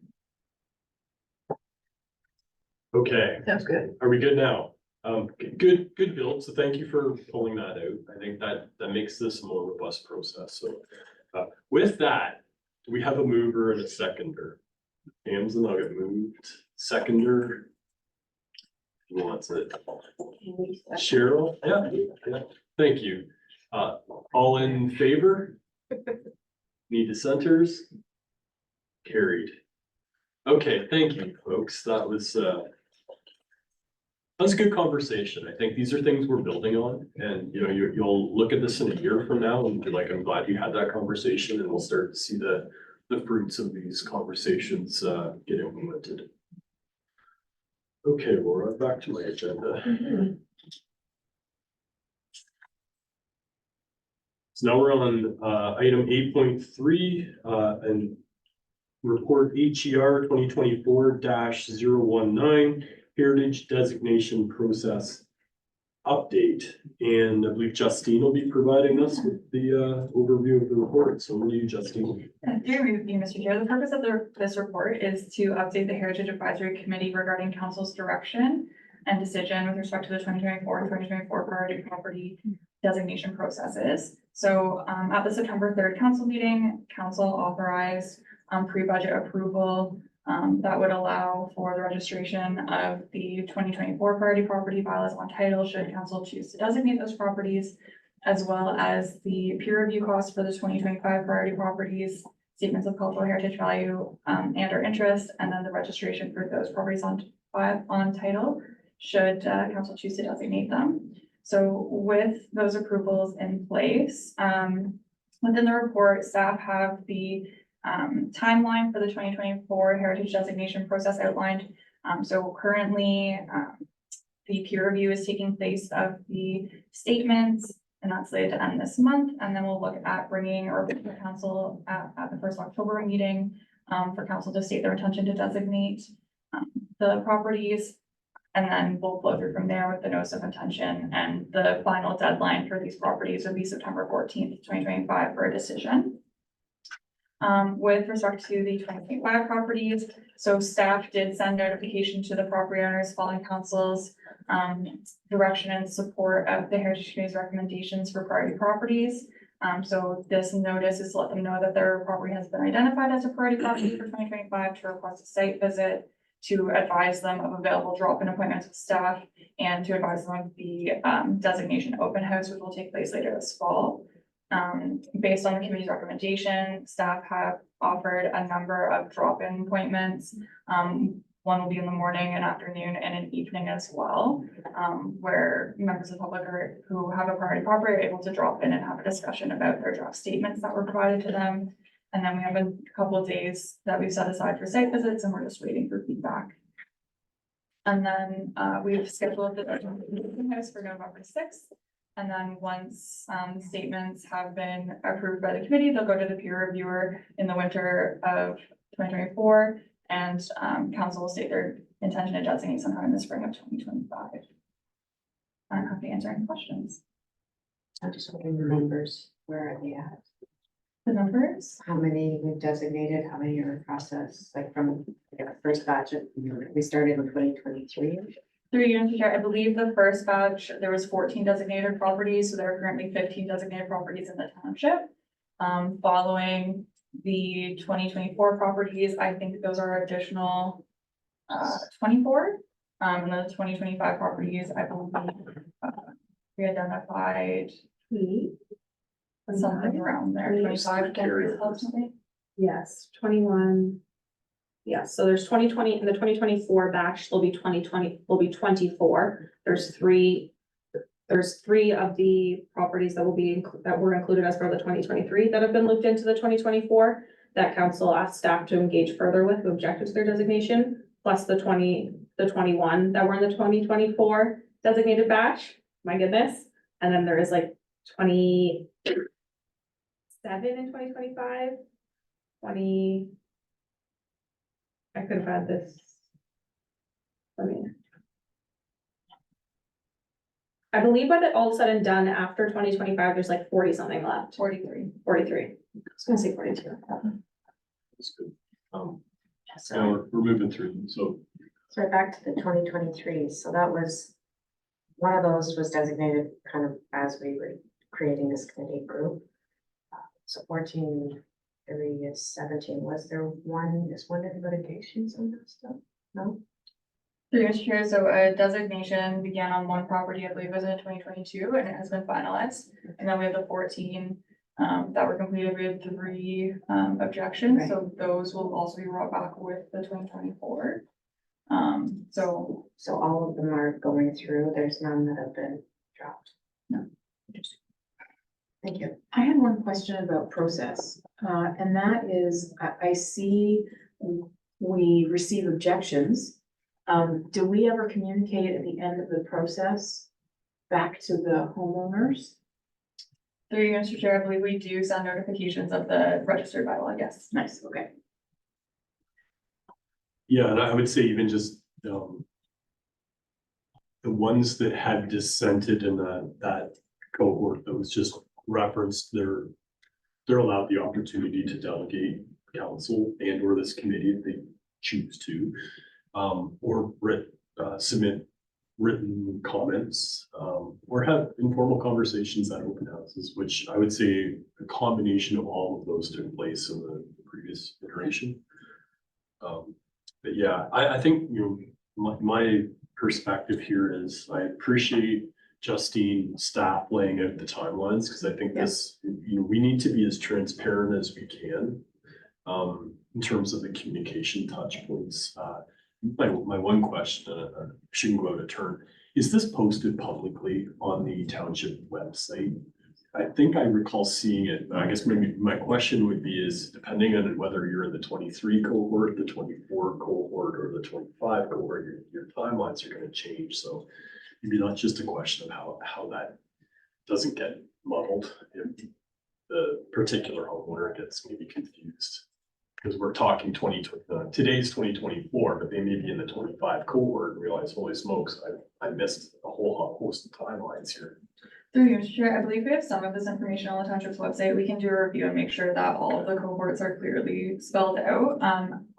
Okay, Sounds good. are we good now? Good build. So thank you for pulling that out. I think that makes this a more robust process. So with that, we have a mover and a seconder. Pam's the nugget moved, seconder. Who wants it? Cheryl? Yeah. Thank you. All in favor? Need dissenters? Carried. Okay, thank you, folks. That was a good conversation. I think these are things we're building on, and you'll look at this in a year from now and be like, I'm glad you had that conversation, and we'll start to see the fruits of these conversations get implemented. Okay, Laura, back to my agenda. So now we're on item 8.3 and report HER 2024-019 Heritage Designation Process Update. And I believe Justine will be providing us with the overview of the report. So over to you, Justine. Through you, Mr. Chair, the purpose of this report is to update the Heritage Advisory Committee regarding council's direction and decision with respect to the 2024 and 2024 priority property designation processes. So at the September 3rd council meeting, council authorized pre-budget approval that would allow for the registration of the 2024 priority property bylaws on title should council choose to designate those properties, as well as the peer review costs for the 2025 priority properties, statements of cultural heritage value and or interest, and then the registration for those properties on title should council choose to designate them. So with those approvals in place, within the report, staff have the timeline for the 2024 heritage designation process outlined. So currently, the peer review is taking place of the statements, and that's slated to end this month. And then we'll look at bringing or the council at the first October meeting for council to state their intention to designate the properties. And then we'll flow through from there with the notice of intention, and the final deadline for these properties would be September 14th, 2025 for a decision. With respect to the 2025 properties, so staff did send notification to the property owners following council's direction and support of the Heritage Committee's recommendations for priority properties. So this notice is to let them know that their property has been identified as a priority property for 2025 to request a site visit, to advise them of available drop-in appointments with staff, and to advise them of the designation open house, which will take place later this fall. Based on the committee's recommendation, staff have offered a number of drop-in appointments. One will be in the morning and afternoon and an evening as well, where members of the public who have a priority property are able to drop in and have a discussion about their draft statements that were provided to them. And then we have a couple of days that we've set aside for site visits and we're just waiting for feedback. And then we've scheduled the house for November 6th. And then once statements have been approved by the committee, they'll go to the peer reviewer in the winter of 2024. And council will state their intention to designate sometime in the spring of 2025. I'm happy to answer any questions. I'm just wondering the numbers, where are they at? The numbers? How many we've designated, how many are in process, like from the first batch of, we started in 2023? Through unit share, I believe the first batch, there was 14 designated properties, so there are currently 15 designated properties in the township. Following the 2024 properties, I think those are additional 24. And the 2025 properties, I believe we identified something around there, 25 approximately. Yes, 21. Yes, so there's 2020, in the 2024 batch, there'll be 24. There's three of the properties that were included as part of the 2023 that have been looped into the 2024. That council asked staff to engage further with who objected to their designation, plus the 21 that were in the 2024 designated batch. My goodness. And then there is like 27 in 2025, 20. I could have had this. I believe when it all said and done after 2025, there's like 40 something left. 43. I was gonna say 42. That's good. So we're moving through them, so. So we're back to the 2023, so that was, one of those was designated kind of as we were creating this committee group. So 14, 3 is 17, is one in litigations on that stuff? No? Through Mr. Chair, so a designation began on one property, I believe it was in 2022, and it has been finalized. And then we have the 14 that were completed. We had 3 objections, Right. so those will also be brought back with the 2024. So all of them are going through, there's none that have been dropped? No. Interesting. Thank you. I had one question about process, and that is, I see we receive objections. Do we ever communicate at the end of the process back to the homeowners? Through you, Mr. Chair, I believe we do send notifications of the registered bylaw, yes. Nice, okay. Yeah, and I would say even just, the ones that had dissented in that cohort that was just referenced, they're allowed the opportunity to delegate council and or this committee if they choose to, or submit written comments, or have informal conversations at open houses, which I would say a combination of all of those took place in the previous iteration. But yeah, I think, my perspective here is I appreciate Justine, staff laying out the timelines, because I think this, we need to be as transparent as we can in terms of the communication touch points. My one question, she can go out of turn, is this posted publicly on the township website? I think I recall seeing it, but I guess maybe my question would be is, depending on whether you're in the 23 cohort, the 24 cohort, or the 25 cohort, your timelines are gonna change, so maybe not just a question of how that doesn't get muddled if the particular homeowner gets maybe confused. Because we're talking today's 2024, but they may be in the 25 cohort and realize, holy smokes, I missed a whole host of timelines here. Through you, Mr. Chair, I believe we have some of this information on the township's website. We can do a review and make sure that all of the cohorts are clearly spelled out.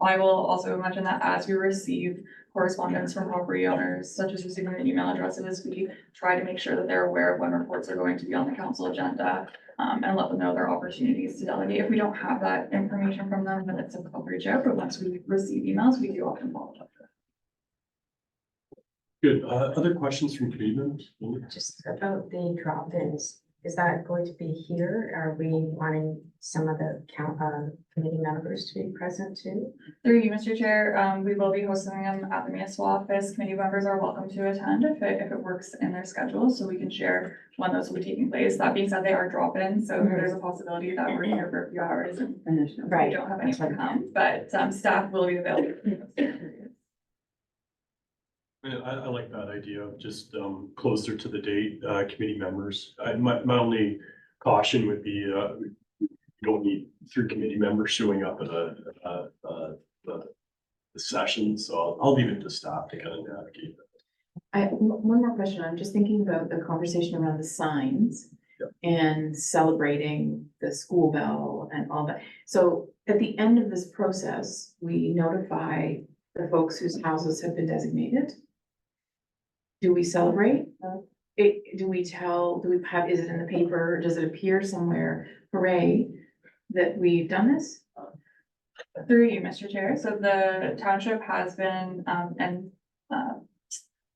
I will also mention that as we receive correspondence from property owners, such as receiving their email addresses, we try to make sure that they're aware of when reports are going to be on the council agenda, and let them know their opportunities to delegate. If we don't have that information from them, then it's a call reach out, but once we receive emails, we do often follow up. Good. Other questions from committee members? Just about the drop-ins, is that going to be here? Are we wanting some of the committee members to be present too? Through you, Mr. Chair, we will be hosting them at the municipal office. Committee members are welcome to attend if it works in their schedule, so we can share when those will be taking place. That being said, they are drop-ins, so there's a possibility that we're here for a few hours and we don't have anyone come, but staff will be available. And I like that idea of just closer to the date, committee members. My only caution would be, you don't need 3 committee members showing up at the session, so I'll leave it to staff to kind of navigate that. One more question. I'm just thinking about the conversation around the signs Yep. and celebrating the school bell and all that. So at the end of this process, we notify the folks whose houses have been designated. Do we celebrate? Do we have, is it in the paper? Does it appear somewhere? Hooray, that we've done this? Through you, Mr. Chair. So the township has been, and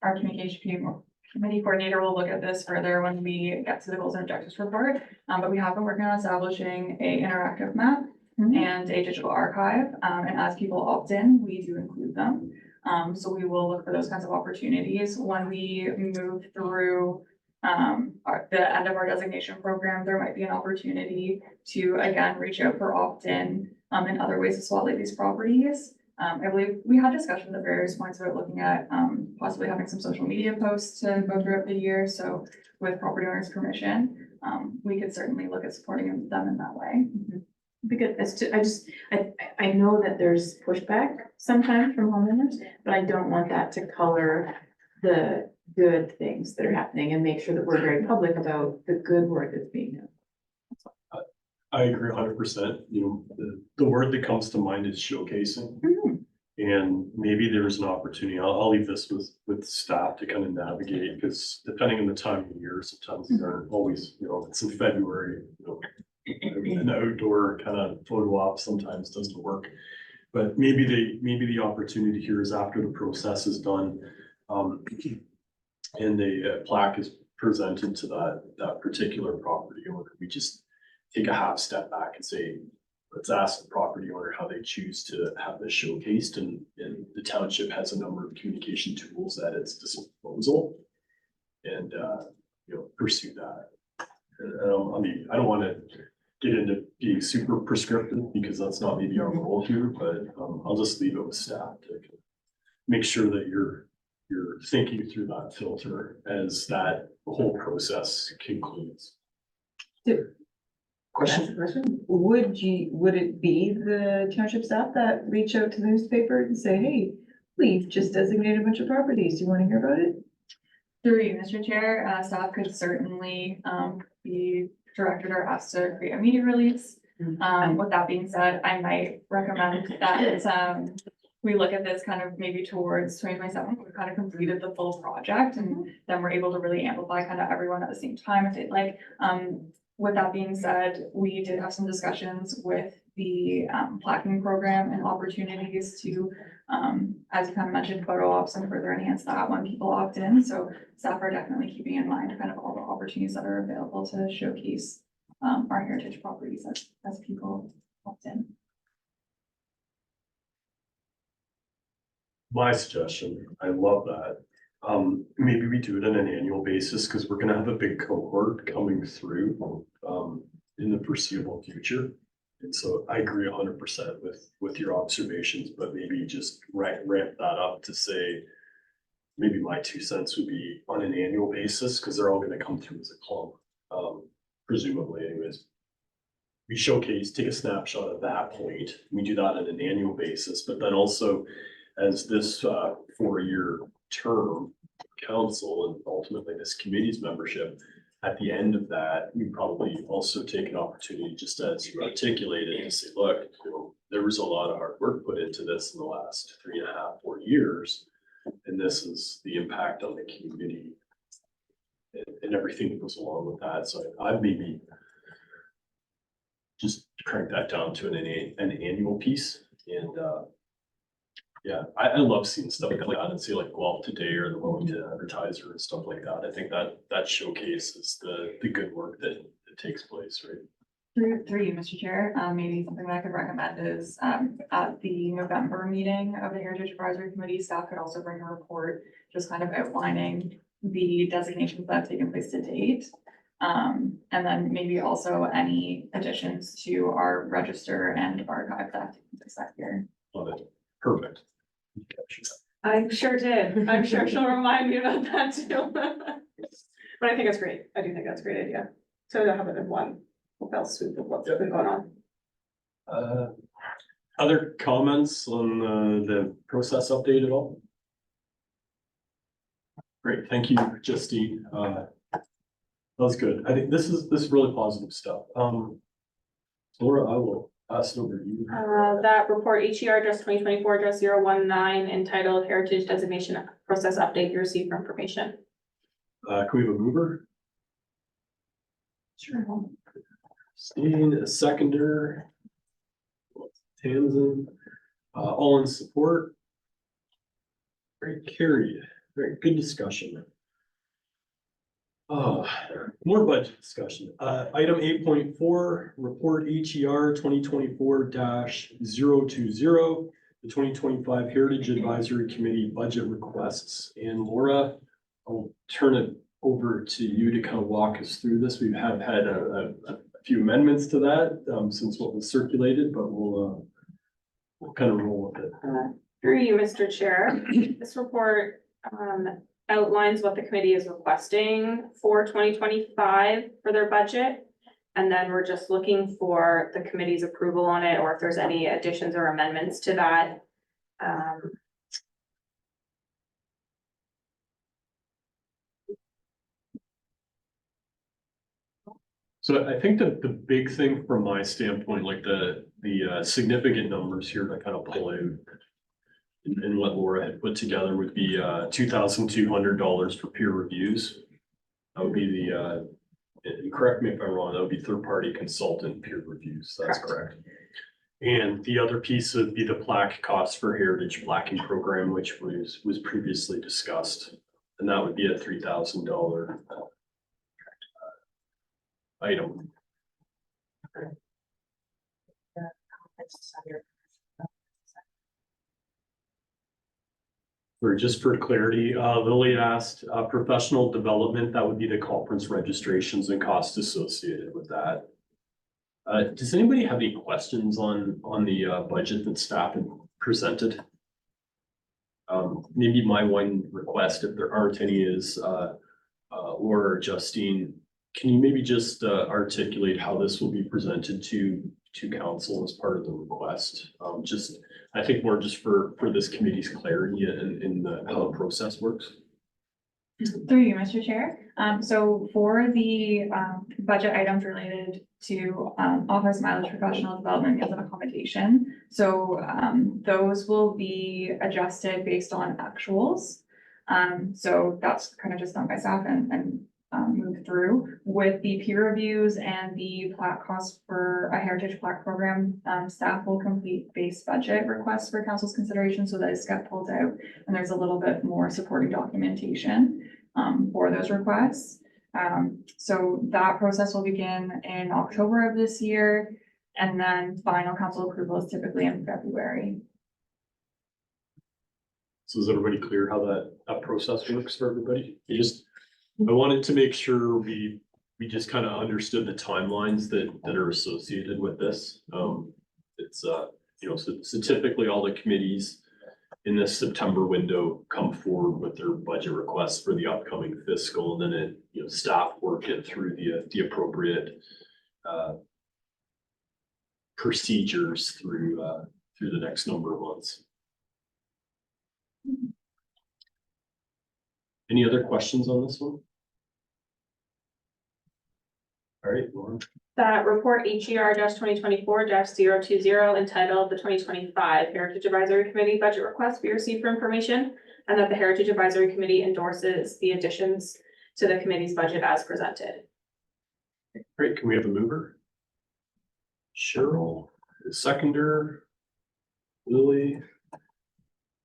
our communication committee coordinator will look at this further when we get to the goals and objectives report. But we have been working on establishing a interactive map and a digital archive. And as people opt in, we do include them. So we will look for those kinds of opportunities when we move through the end of our designation program. There might be an opportunity to again reach out for opt-in and other ways to spotlight these properties. I believe we had discussions at various points about looking at possibly having some social media posts to go throughout the year. So with property owners' permission, we could certainly look at supporting them in that way. Because I know that there's pushback sometimes from homeowners, but I don't want that to color the good things that are happening and make sure that we're very public about the good work that's being done. I agree 100%. You know, the word that comes to mind is showcasing. And maybe there's an opportunity. I'll leave this with staff to kind of navigate, because depending on the time of year, sometimes these aren't always, you know, if it's in February, you know, an outdoor kind of photo op sometimes doesn't work. But maybe the opportunity here is after the process is done, and the plaque is presented to that particular property owner, we just take a half step back and say, let's ask the property owner how they choose to have this showcased, and the township has a number of communication tools at its disposal, and you know, pursue that. And, I mean, I don't want to get into being super prescriptive, because that's not maybe our role here, but I'll just leave it with staff to make sure that you're thinking through that filter as that whole process concludes. Question? Would it be the township staff that reach out to the newspaper and say, hey, we've just designated a bunch of properties, do you want to hear about it? Through you, Mr. Chair, staff could certainly be directed or asked to create a media release. With that being said, I might recommend that we look at this kind of maybe towards 2027, we've kind of completed the full project, and then we're able to really amplify kind of everyone at the same time if they'd like. With that being said, we did have some discussions with the plaquing program and opportunities to, as you kind of mentioned, photo ops and further enhance that when people opt in. So staff are definitely keeping in mind kind of all the opportunities that are available to showcase our heritage properties as people opt in. My suggestion, I love that. Maybe we do it on an annual basis, because we're gonna have a big cohort coming through in the foreseeable future. And so I agree 100% with your observations, but maybe just ramp that up to say, maybe my 2 cents would be on an annual basis, because they're all gonna come through as a clump, presumably anyways. We showcase, take a snapshot at that point. We do that on an annual basis, but then also as this 4-year term council and ultimately this committee's membership, at the end of that, we probably also take an opportunity, just as you articulated, to say, look, you know, there was a lot of hard work put into this in the last 3.5, 4 years. And this is the impact on the community and everything that goes along with that. So I'd maybe just crank that down to an annual piece, and Yeah, I love seeing stuff like that and see like Guelph Today or the Wellington Advertiser and stuff like that. I think that showcases the good work that takes place, right? Through you, Mr. Chair, maybe something that I could recommend is, at the November meeting of the Heritage Advisory Committee, staff could also bring a report just kind of outlining the designations that have taken place to date. And then maybe also any additions to our register and archive that take place that year. Love it. Perfect. I sure did. I'm sure she'll remind me about that too. But I think it's great. I do think that's a great idea. So to have it in one fell swoop of what's been going on. Other comments on the process update at all? Great, thank you, Justine. That was good. I think this is really positive stuff. Laura, I will pass it over to you. That report HER just 2024-019 entitled Heritage Designation Process Update you received for information. Can we have a mover? Sure. Christine, a seconder. Tamsin, all in support. Great, carried. Very good discussion. More budget discussion. Item 8.4, report HER 2024-020, the 2025 Heritage Advisory Committee budget requests. And Laura, I'll turn it over to you to kind of walk us through this. We have had a few amendments to that since what was circulated, but we'll kind of roll with it. Through you, Mr. Chair, this report outlines what the committee is requesting for 2025 for their budget. And then we're just looking for the committee's approval on it, or if there's any additions or amendments to that. So I think that the big thing from my standpoint, like the significant numbers here to kind of pull out and what Laura had put together would be $2,200 for peer reviews. That would be the and correct me if I'm wrong, that would be third-party consultant peer reviews. That's correct. And the other piece would be the plaque costs for Heritage Plaquing Program, which was previously discussed. And that would be a $3,000 item. Just for clarity, Lily asked, professional development, that would be the conference registrations and costs associated with that. Does anybody have any questions on the budget that staff had presented? Maybe my one request, if there aren't any, is Laura or Justine, can you maybe just articulate how this will be presented to council as part of the request? I think more just for this committee's clarity in how the process works. Through you, Mr. Chair. So for the budget items related to office mileage, professional development, meals and accommodation. So those will be adjusted based on actuals. So that's kind of just done by staff and moved through with the peer reviews and the plaque costs for a heritage plaque program. Staff will complete base budget requests for council's consideration, so those get pulled out and there's a little bit more supporting documentation for those requests. So that process will begin in October of this year, and then final council approval is typically in February. So is everybody clear how that process works for everybody? I wanted to make sure we just kind of understood the timelines that are associated with this. It's so typically all the committees in this September window come forward with their budget requests for the upcoming fiscal, and then staff work it through the appropriate procedures through the next number of months. Any other questions on this one? All right, Lauren. That report HER 2024-020 entitled the 2025 Heritage Advisory Committee Budget Request be received for information, and that the Heritage Advisory Committee endorses the additions to the committee's budget as presented. Great, can we have a mover? Cheryl, seconder, Lily.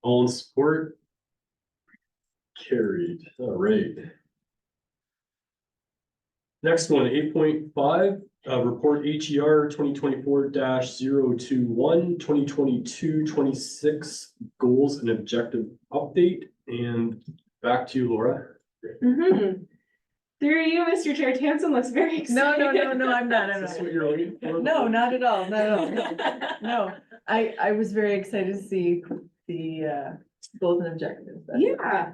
All in support? Carried, all right. Next one, 8.5, report HER 2024-021, 2022-26 goals and objective update. And back to you, Laura. Mhm. Through you, Mr. Chair, Tamsin looks very excited. No, I'm not, Is this what you're looking for? No, not at all, no. I was very excited to see the goals and objectives. Yeah,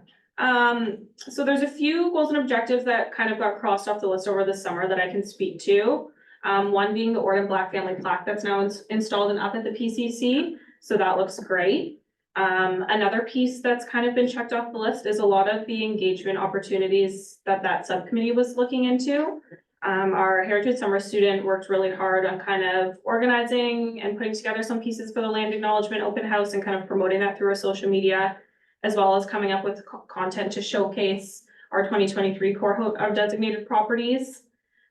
so there's a few goals and objectives that kind of got crossed off the list over the summer that I can speak to. One being the Orden Black family plaque that's now installed and up at the PCC, so that looks great. Another piece that's kind of been checked off the list is a lot of the engagement opportunities that subcommittee was looking into. Our Heritage Summer student worked really hard on kind of organizing and putting together some pieces for the land acknowledgement open house and kind of promoting that through our social media, as well as coming up with content to showcase our 2023 core of designated properties,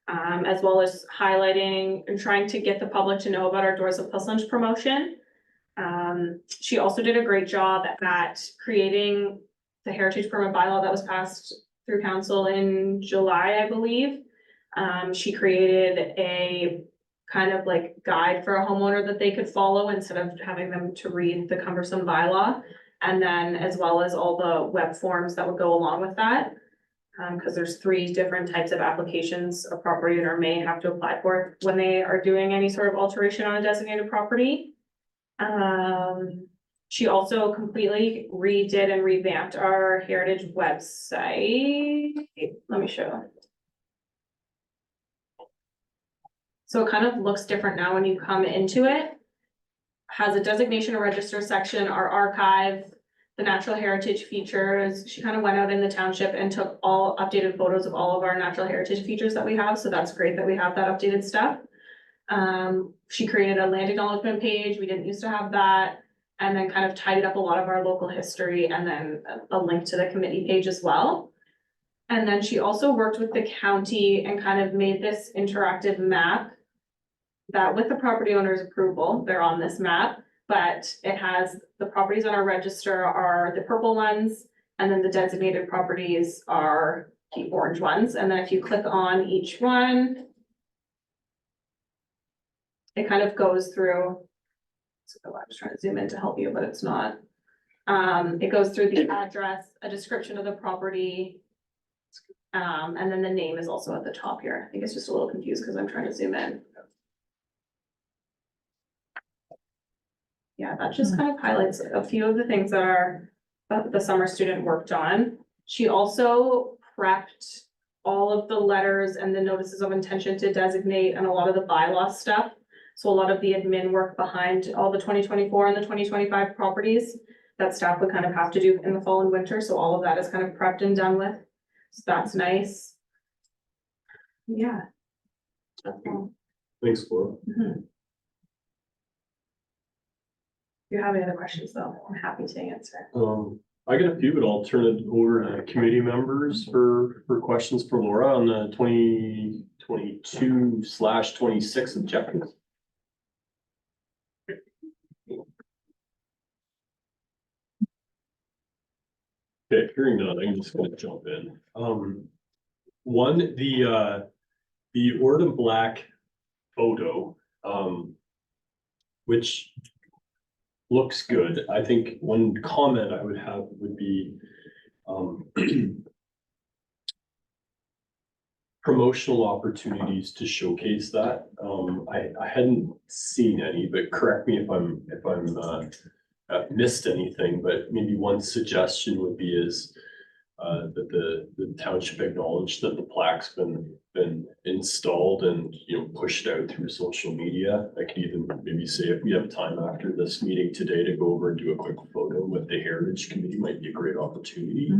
as well as highlighting and trying to get the public to know about our Doors of Puslinch promotion. She also did a great job at creating the heritage permit bylaw that was passed through council in July, I believe. She created a kind of like guide for a homeowner that they could follow instead of having them to read the cumbersome bylaw. And then as well as all the web forms that would go along with that. Because there's 3 different types of applications a property owner may have to apply for when they are doing any sort of alteration on a designated property. She also completely redid and revamped our heritage website. Let me show. So it kind of looks different now when you come into it. Has a designation or register section, our archive, the natural heritage features. She kind of went out in the township and took all updated photos of all of our natural heritage features that we have. So that's great that we have that updated stuff. She created a land acknowledgement page. We didn't used to have that. And then kind of tidied up a lot of our local history and then a link to the committee page as well. And then she also worked with the county and kind of made this interactive map that with the property owner's approval, they're on this map, but it has the properties on our register are the purple ones, and then the designated properties are the orange ones. And then if you click on each one, it kind of goes through. So I was trying to zoom in to help you, but it's not. It goes through the address, a description of the property. And then the name is also at the top here. I think it's just a little confused because I'm trying to zoom in. Yeah, that just kind of highlights a few of the things that the summer student worked on. She also prepped all of the letters and the notices of intention to designate and a lot of the bylaw stuff. So a lot of the admin work behind all the 2024 and the 2025 properties that staff would kind of have to do in the fall and winter. So all of that is kind of prepped and done with. So that's nice. Yeah. That's all. Thanks, Laura. Mhm. If you have any other questions though, I'm happy to answer. I got a few, but I'll turn it over to committee members for questions for Laura on the 2022/26 objectives. Okay, hearing none, I'm just gonna jump in. One, the Orden Black photo, which looks good. I think one comment I would have would be, promotional opportunities to showcase that. I hadn't seen any, but correct me if I'm missed anything, but maybe one suggestion would be is that the township acknowledged that the plaque's been installed and, pushed out through social media. I could even maybe say if we have time after this meeting today to go over and do a quick photo with the Heritage Committee might be a great opportunity.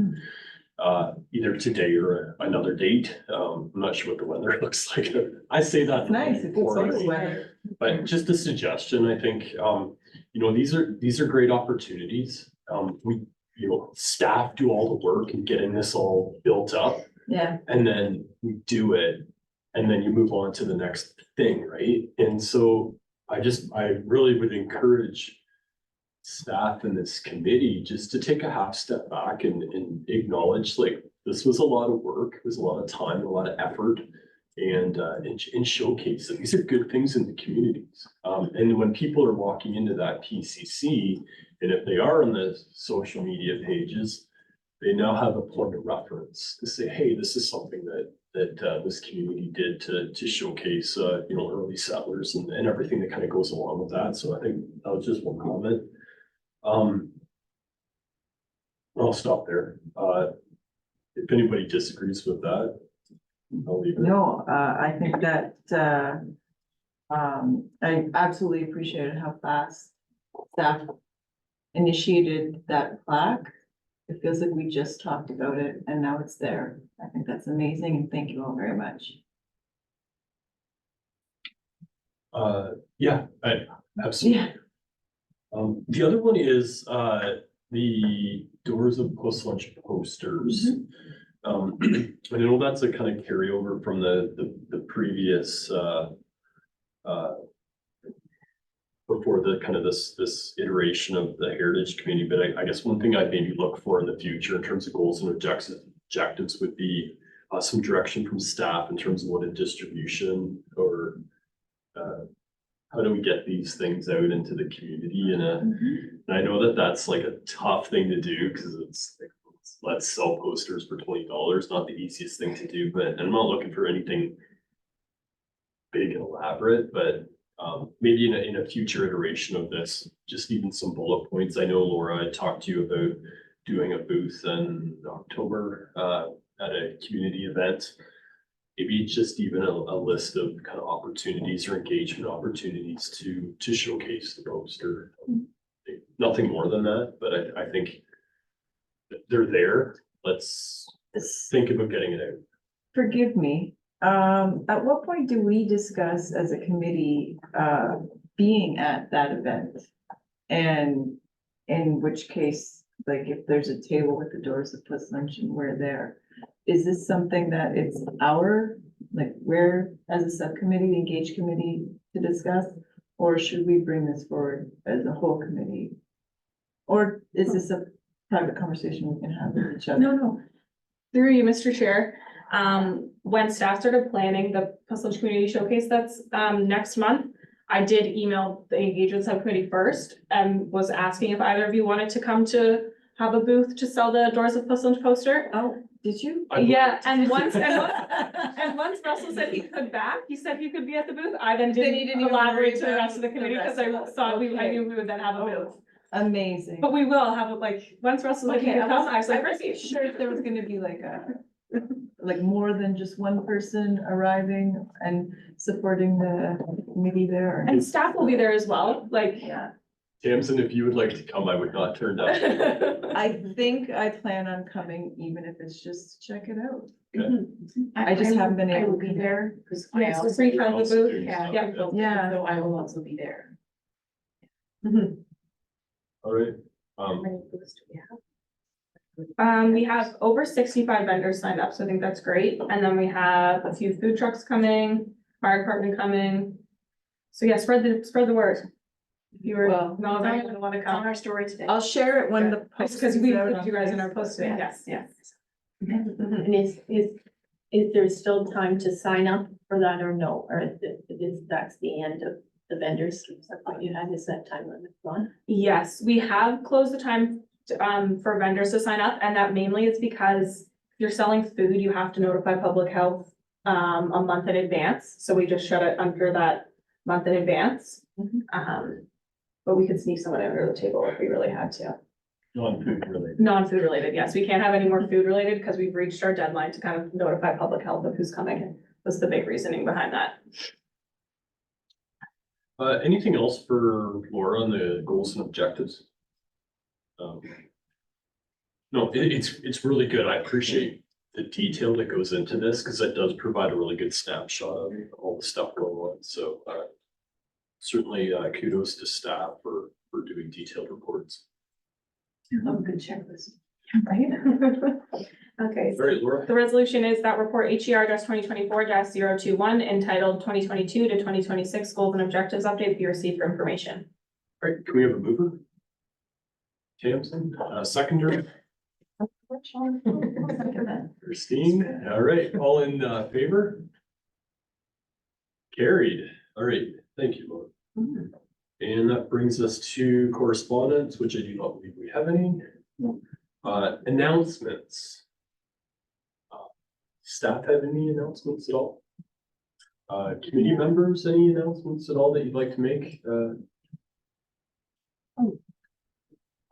Either today or another date. I'm not sure what the weather looks like. I say that. It's nice, it's poorly. weather. But just a suggestion, I think, these are great opportunities. Staff do all the work in getting this all built up, Yeah, and then we do it, and then you move on to the next thing, right? And so I really would encourage staff in this committee just to take a half step back and acknowledge, like, this was a lot of work, it was a lot of time, a lot of effort. And showcase that these are good things in the communities. And when people are walking into that PCC, and if they are on the social media pages, they now have a point of reference to say, hey, this is something that this community did to showcase, early settlers and everything that kind of goes along with that. So I think that was just one comment. I'll stop there. If anybody disagrees with that, I'll leave it. No, I think that, I absolutely appreciated how fast staff initiated that plaque. It feels like we just talked about it and now it's there. I think that's amazing and thank you all very much. Yeah, I absolutely. Yeah. The other one is, the Doors of Post Lunch posters. I know that's a kind of carryover from the previous, before the kind of this iteration of the Heritage Committee, but I guess one thing I'd maybe look for in the future in terms of goals and objectives would be some direction from staff in terms of what a distribution or how do we get these things out into the community and I know that that's like a tough thing to do because it's like, let's sell posters for $20, not the easiest thing to do, but I'm not looking for anything big and elaborate, but maybe in a future iteration of this, just even some bullet points. I know Laura, I talked to you about doing a booth in October at a community event. Maybe just even a list of kind of opportunities or engagement opportunities to showcase the poster. Nothing more than that, but I think they're there. Let's think about getting it out. Forgive me, at what point do we discuss as a committee, being at that event? And in which case, like if there's a table with the Doors of Post Lunch and we're there, is this something that it's we're as a subcommittee, engaged committee to discuss? Or should we bring this forward as a whole committee? Or is this a private conversation we can have with each other? No. Through you, Mr. Chair, when staff started planning the Post Lunch Community Showcase that's next month, I did email the engagement subcommittee first and was asking if either of you wanted to come to have a booth to sell the Doors of Post Lunch poster. Oh, did you? Yeah, and once Russell said he could back, he said he could be at the booth, I then Then you didn't didn't even elaborate worry to the about rest of the the committee because rest I of us. thought I Okay. knew we would then have a booth. Amazing. But we will have it like, once Russell said he Okay, could come, I was like, wasn't sure if there was gonna be like more than just one person arriving and supporting the committee there. and staff will be there as well, like. Yeah, Tamsin, if you would like to come, I would not turn down. I think I plan on coming, even if it's just to check it out. Okay. I just haven't been I able will to. be there, because I Yes, the also. free time of the booth, Yeah. yeah. Yeah. So I will also be there. All right. How many booths do we have? We have over 65 vendors signed up, so I think that's great. And then we have a few food trucks coming, fire department coming. So yeah, spread the word. If you were, Well, know of anyone who want to It's on come. our story today. I'll share it when the It's post. because we is out put on you guys in our Facebook. posting, yes. And is there still time to sign up for that or no? Or that's the end of the vendors? Is that what you had? Is that time limit gone? Yes, we have closed the time for vendors to sign up, and that mainly is because if you're selling food, you have to notify public health a month in advance, so we just shut it under that month in advance. But we could sneak someone under the table if we really had to. Non-food related. Non-food related, yes, we can't have any more food related because we've reached our deadline to kind of notify public health of who's coming. Was the big reasoning behind that. Anything else for Laura on the goals and objectives? No, it's really good. I appreciate the detail that goes into this because it does provide a really good snapshot of all the stuff going on. So certainly kudos to staff for doing detailed reports. Love a good checklist. Right? Okay, All right, Laura. the resolution is that report HER 2024-021 entitled 2022 to 2026 goals and objectives update be received for information. All right, can we have a mover? Tamsin, seconder, Christine, all right, all in favor? Carried, all right, thank you, Laura. And that brings us to correspondence, which I do not believe we have any. Announcements. Staff have any announcements at all? Committee members, any announcements at all that you'd like to make?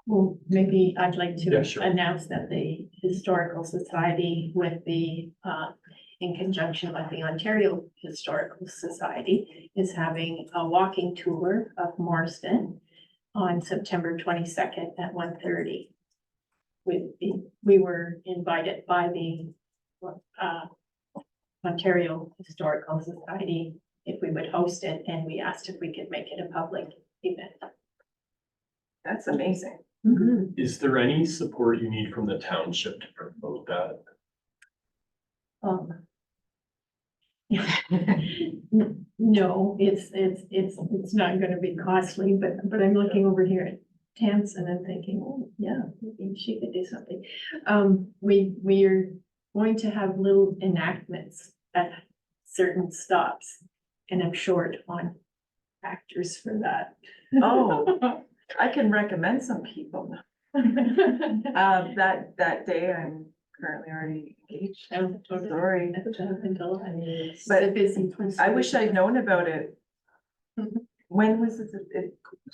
Well, maybe I'd like Yeah, to sure. announce that the Historical Society with the, in conjunction with the Ontario Historical Society, is having a walking tour of Marston on September 22nd at 1:30. We were invited by the Ontario Historical Society if we would host it, and we asked if we could make it a public event. That's amazing. Is there any support you need from the township to promote that? No, it's not gonna be costly, but I'm looking over here at Tamsin and thinking, oh, yeah, maybe she could do something. We are going to have little enactments at certain stops, and I'm short on actors for that. Oh, I can recommend some people. That day I'm currently already engaged. Sorry. But a busy. I wish I'd known about it. When was it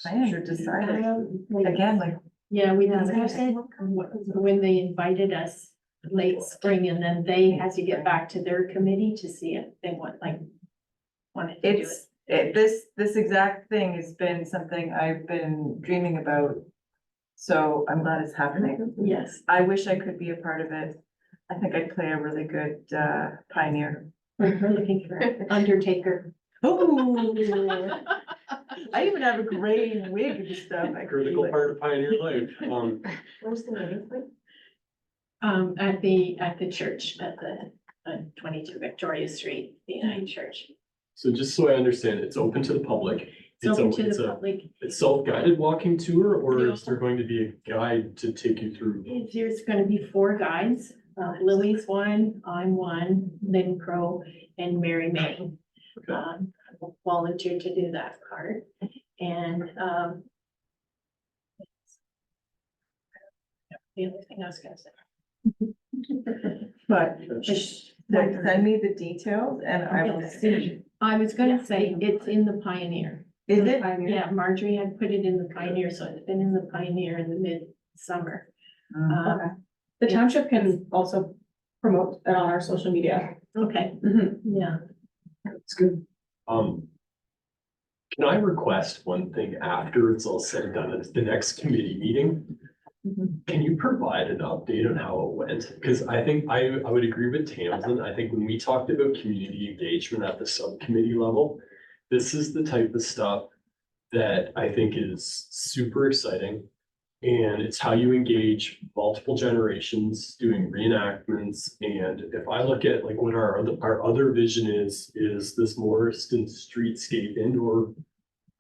planned or decided? Again, like, Yeah, we discussed it when they invited us late spring, and then they had to get back to their committee to see if they wanted to do it. this exact thing has been something I've been dreaming about. So I'm glad it's happening. Yes, I wish I could be a part of it. I think I'd play a really good pioneer. we're looking for Undertaker. Oh, I even have a gray wig and stuff. I could be Critical like- part of pioneer life. Where's the meeting place? At the church, at the 22 Victoria Street, the United Church. So just so I understand, it's open to the public. It's open to it's the a public. self-guided walking tour, or No. is there going to be a guide to take you through? There's gonna be 4 guides. Lily's one, I'm one, Lynn Crow, and Mary May. Volunteered to do that part. And, the other thing I was gonna say. But send me the details and I will see. I was gonna say, it's in the Pioneer. Is it? Yeah, Marjorie had put it in the Pioneer, so it's been in the Pioneer in the midsummer. Okay. The township can also promote it on our social media. Okay, yeah. That's good. Can I request one thing after it's all said and done at the next committee meeting? Can you provide an update on how it went? Because I think I would agree with Tamsin. I think when we talked about community engagement at the subcommittee level, this is the type of stuff that I think is super exciting. And it's how you engage multiple generations doing reenactments. And if I look at like what our other vision is this Morriston streetscape indoor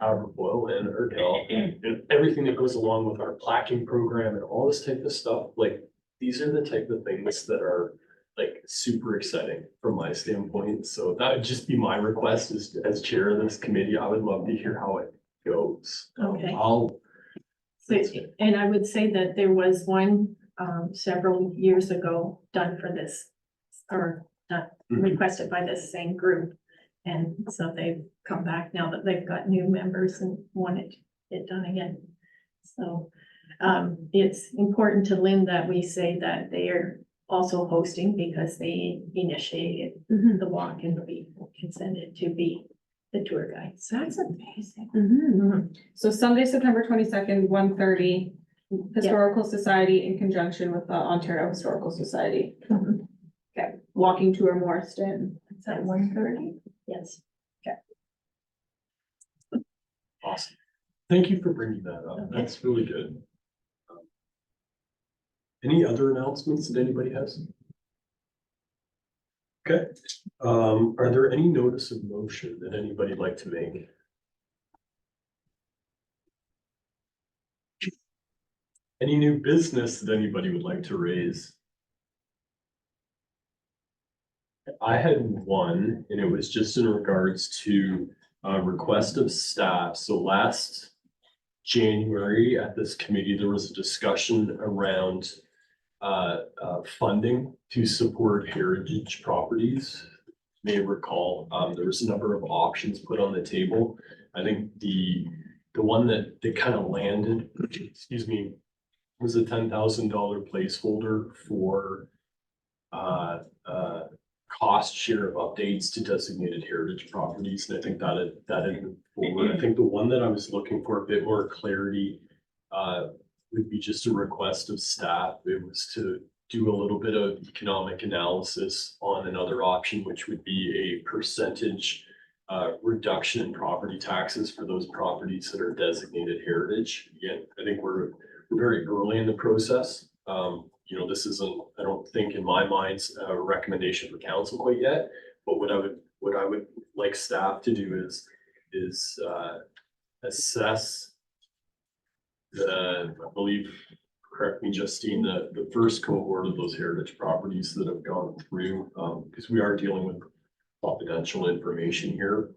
Aberfoyle and Erdell and everything that goes along with our plaquing program and all this type of stuff. Like, these are the type of things that are like super exciting from my standpoint. So that would just be my request as chair of this committee. I would love to hear how it goes. Okay. So, And I would say that there was one, several years ago done for this, or requested by this same group. And so they've come back now that they've got new members and wanted it done again. So, it's important to Lynn that we say that they are also hosting because they initiated the walk and we consented to be the tour guides. That's amazing. So Sunday, September 22nd, 1:30, Historical Society in conjunction with the Ontario Historical Society. Okay, walking tour Morriston. Is that 1:30? Yes. awesome. Thank you for bringing that up. That's really good. Any other announcements that anybody has? Okay, are there any notice of motion that anybody'd like to make? Any new business that anybody would like to raise? I had one, and it was just in regards to a request of staff. So last January at this committee, there was a discussion around funding to support heritage properties. You may recall, there was a number of options put on the table. I think the one that kind of landed, excuse me, was a $10,000 placeholder for cost share of updates to designated heritage properties. And I think that had moved forward. I think the one that I was looking for a bit more clarity would be just a request of staff. It was to do a little bit of economic analysis on another option, which would be a percentage reduction in property taxes for those properties that are designated heritage. Again, I think we're very early in the process. You know, this isn't, I don't think in my mind, a recommendation for council quite yet, but what I would like staff to do is assess I believe, correct me, Justine, the first cohort of those heritage properties that have gone through, because we are dealing with confidential information here.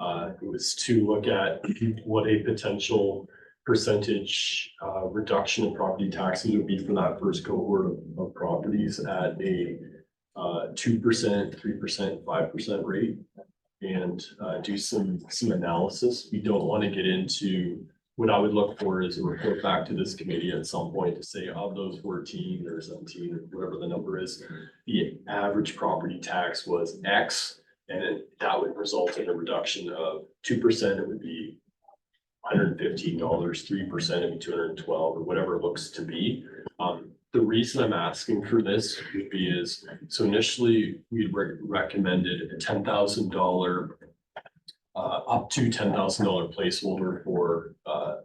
It was to look at what a potential percentage reduction in property taxes would be for that first cohort of properties at a 2%, 3%, 5% rate, and do some analysis. We don't want to get into what I would look for is a report back to this committee at some point to say of those 14 or 17 or whatever the number is, the average property tax was X, and that would result in a reduction of 2%. It would be $115, 3%, it'd be 212 or whatever it looks to be. The reason I'm asking for this would be is, so initially we recommended a $10,000 up to $10,000 placeholder for a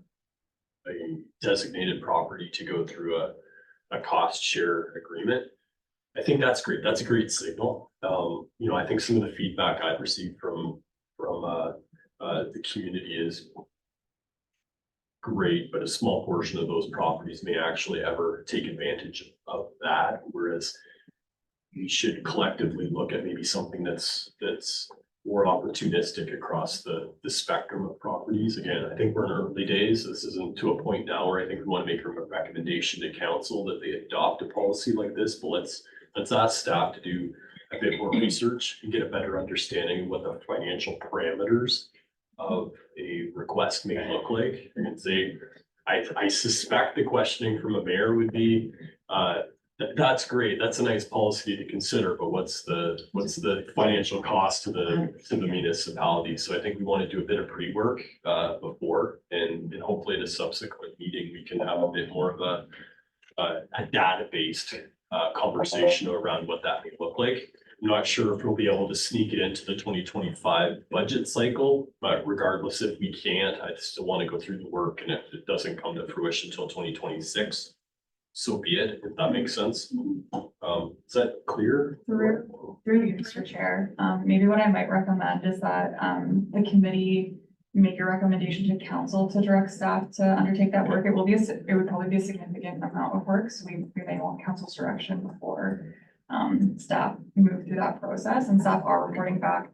designated property to go through a cost share agreement. I think that's great. That's a great signal. You know, I think some of the feedback I've received from the community is great, but a small portion of those properties may actually ever take advantage of that. Whereas we should collectively look at maybe something that's more opportunistic across the spectrum of properties. Again, I think we're in early days. This isn't to a point now where I think we want to make a recommendation to council that they adopt a policy like this, but let's ask staff to do a bit more research and get a better understanding of what the financial parameters of a request may look like. And say, I suspect the questioning from a mayor would be, that's great. That's a nice policy to consider, but what's the financial cost to the municipality? So I think we want to do a bit of pre-work before, and hopefully at a subsequent meeting, we can have a bit more of a data-based conversation around what that may look like. I'm not sure if we'll be able to sneak it into the 2025 budget cycle, but regardless, if we can't, I still want to go through the work, and if it doesn't come to fruition until 2026, so be it, if that makes sense. Is that clear? Through you, Mr. Chair, maybe what I might recommend is that the committee make a recommendation to council to direct staff to undertake that work. It would probably be a significant amount of work, so we may want council's direction before staff move through that process, and staff are reporting back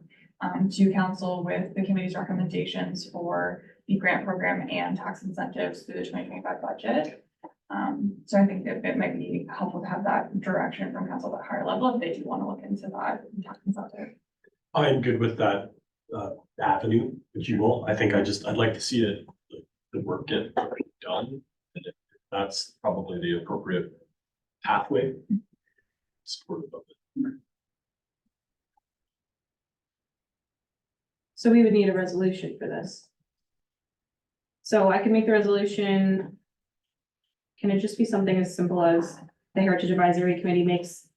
to council with the committee's recommendations for the grant program and tax incentives through the 2025 budget. So I think that it might be helpful to have that direction from council at a higher level if they do want to look into that tax incentive. I'm good with that avenue, if you will. I think I'd like to see the work get done. And if that's probably the appropriate pathway. Supportive of it. So we would need a resolution for this. So I can make the resolution. Can it just be something as simple as the Heritage Advisory Committee makes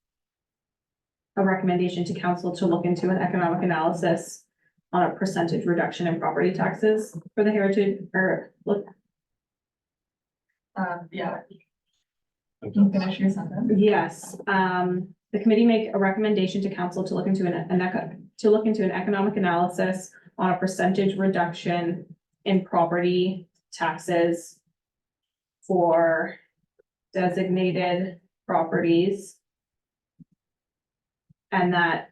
a recommendation to council to look into an economic analysis on a percentage reduction in property taxes for the heritage, or look, Yeah. Can you finish your sentence? yes, the committee make a recommendation to council to look into an economic analysis on a percentage reduction in property taxes for designated properties. And that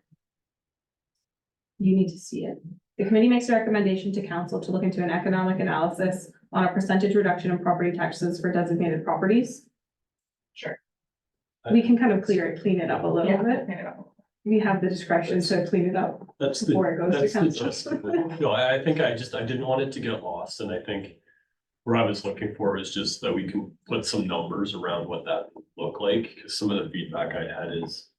you need to see it. The committee makes a recommendation to council to look into an economic analysis on a percentage reduction in property taxes for designated properties. Sure. We can kind of clean it up a little Yeah, bit. clean it up. We have the discretion to clean it up That's the, before it goes to that's the council. gist of it. No, I think I didn't want it to get lost, and I think where I was looking for is just that we can put some numbers around what that would look like, because some of the feedback I had is,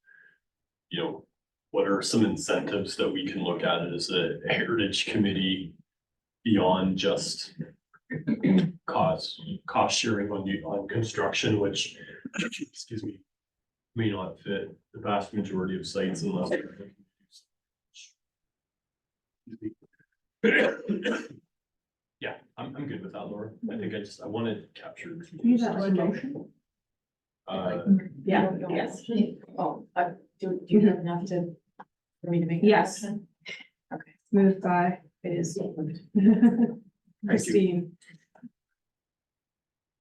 you know, what are some incentives that we can look at as a heritage committee beyond just cost sharing on construction, which, excuse me, may not fit the vast majority of sites unless. Yeah, I'm good with that, Laura. I think I wanted to capture. Use that as a motion. Yeah, Yes. Oh, do you have enough to, for me to make? that Yes. motion? Okay, moved by it is. Christine.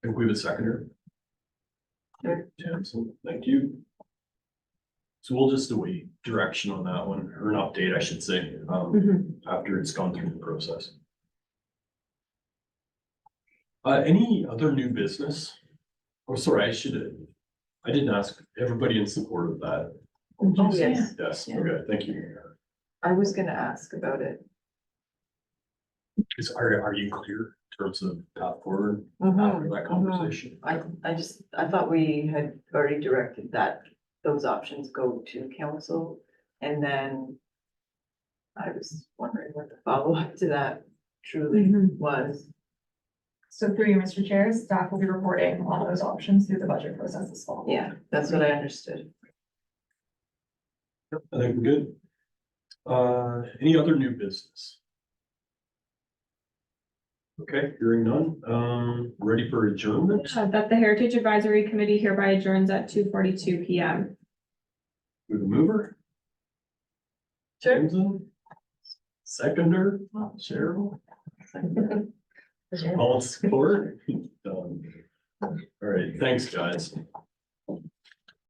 Think we have a seconder? Sure. Jansen, thank you. So we'll just await direction on that one, or an update, I should say, after it's gone through the process. Any other new business? Oh, sorry, I didn't ask everybody in support of that. Oh, yes. Yes, Yeah. okay, thank you. I was gonna ask about it. Are you clear in terms of path forward after that conversation? I thought we had already directed that those options go to council, and then I was wondering what the follow-up to that truly was. So through you, Mr. Chair, staff will be reporting all those options through the budget process this fall. Yeah, that's what I understood. I think we're good. Any other new business? Okay, hearing none, ready for adjournment? That the Heritage Advisory Committee hereby adjourns at 2:42 PM. With a mover? Jameson? Seconder, Cheryl? All support? Done. All right, thanks, guys.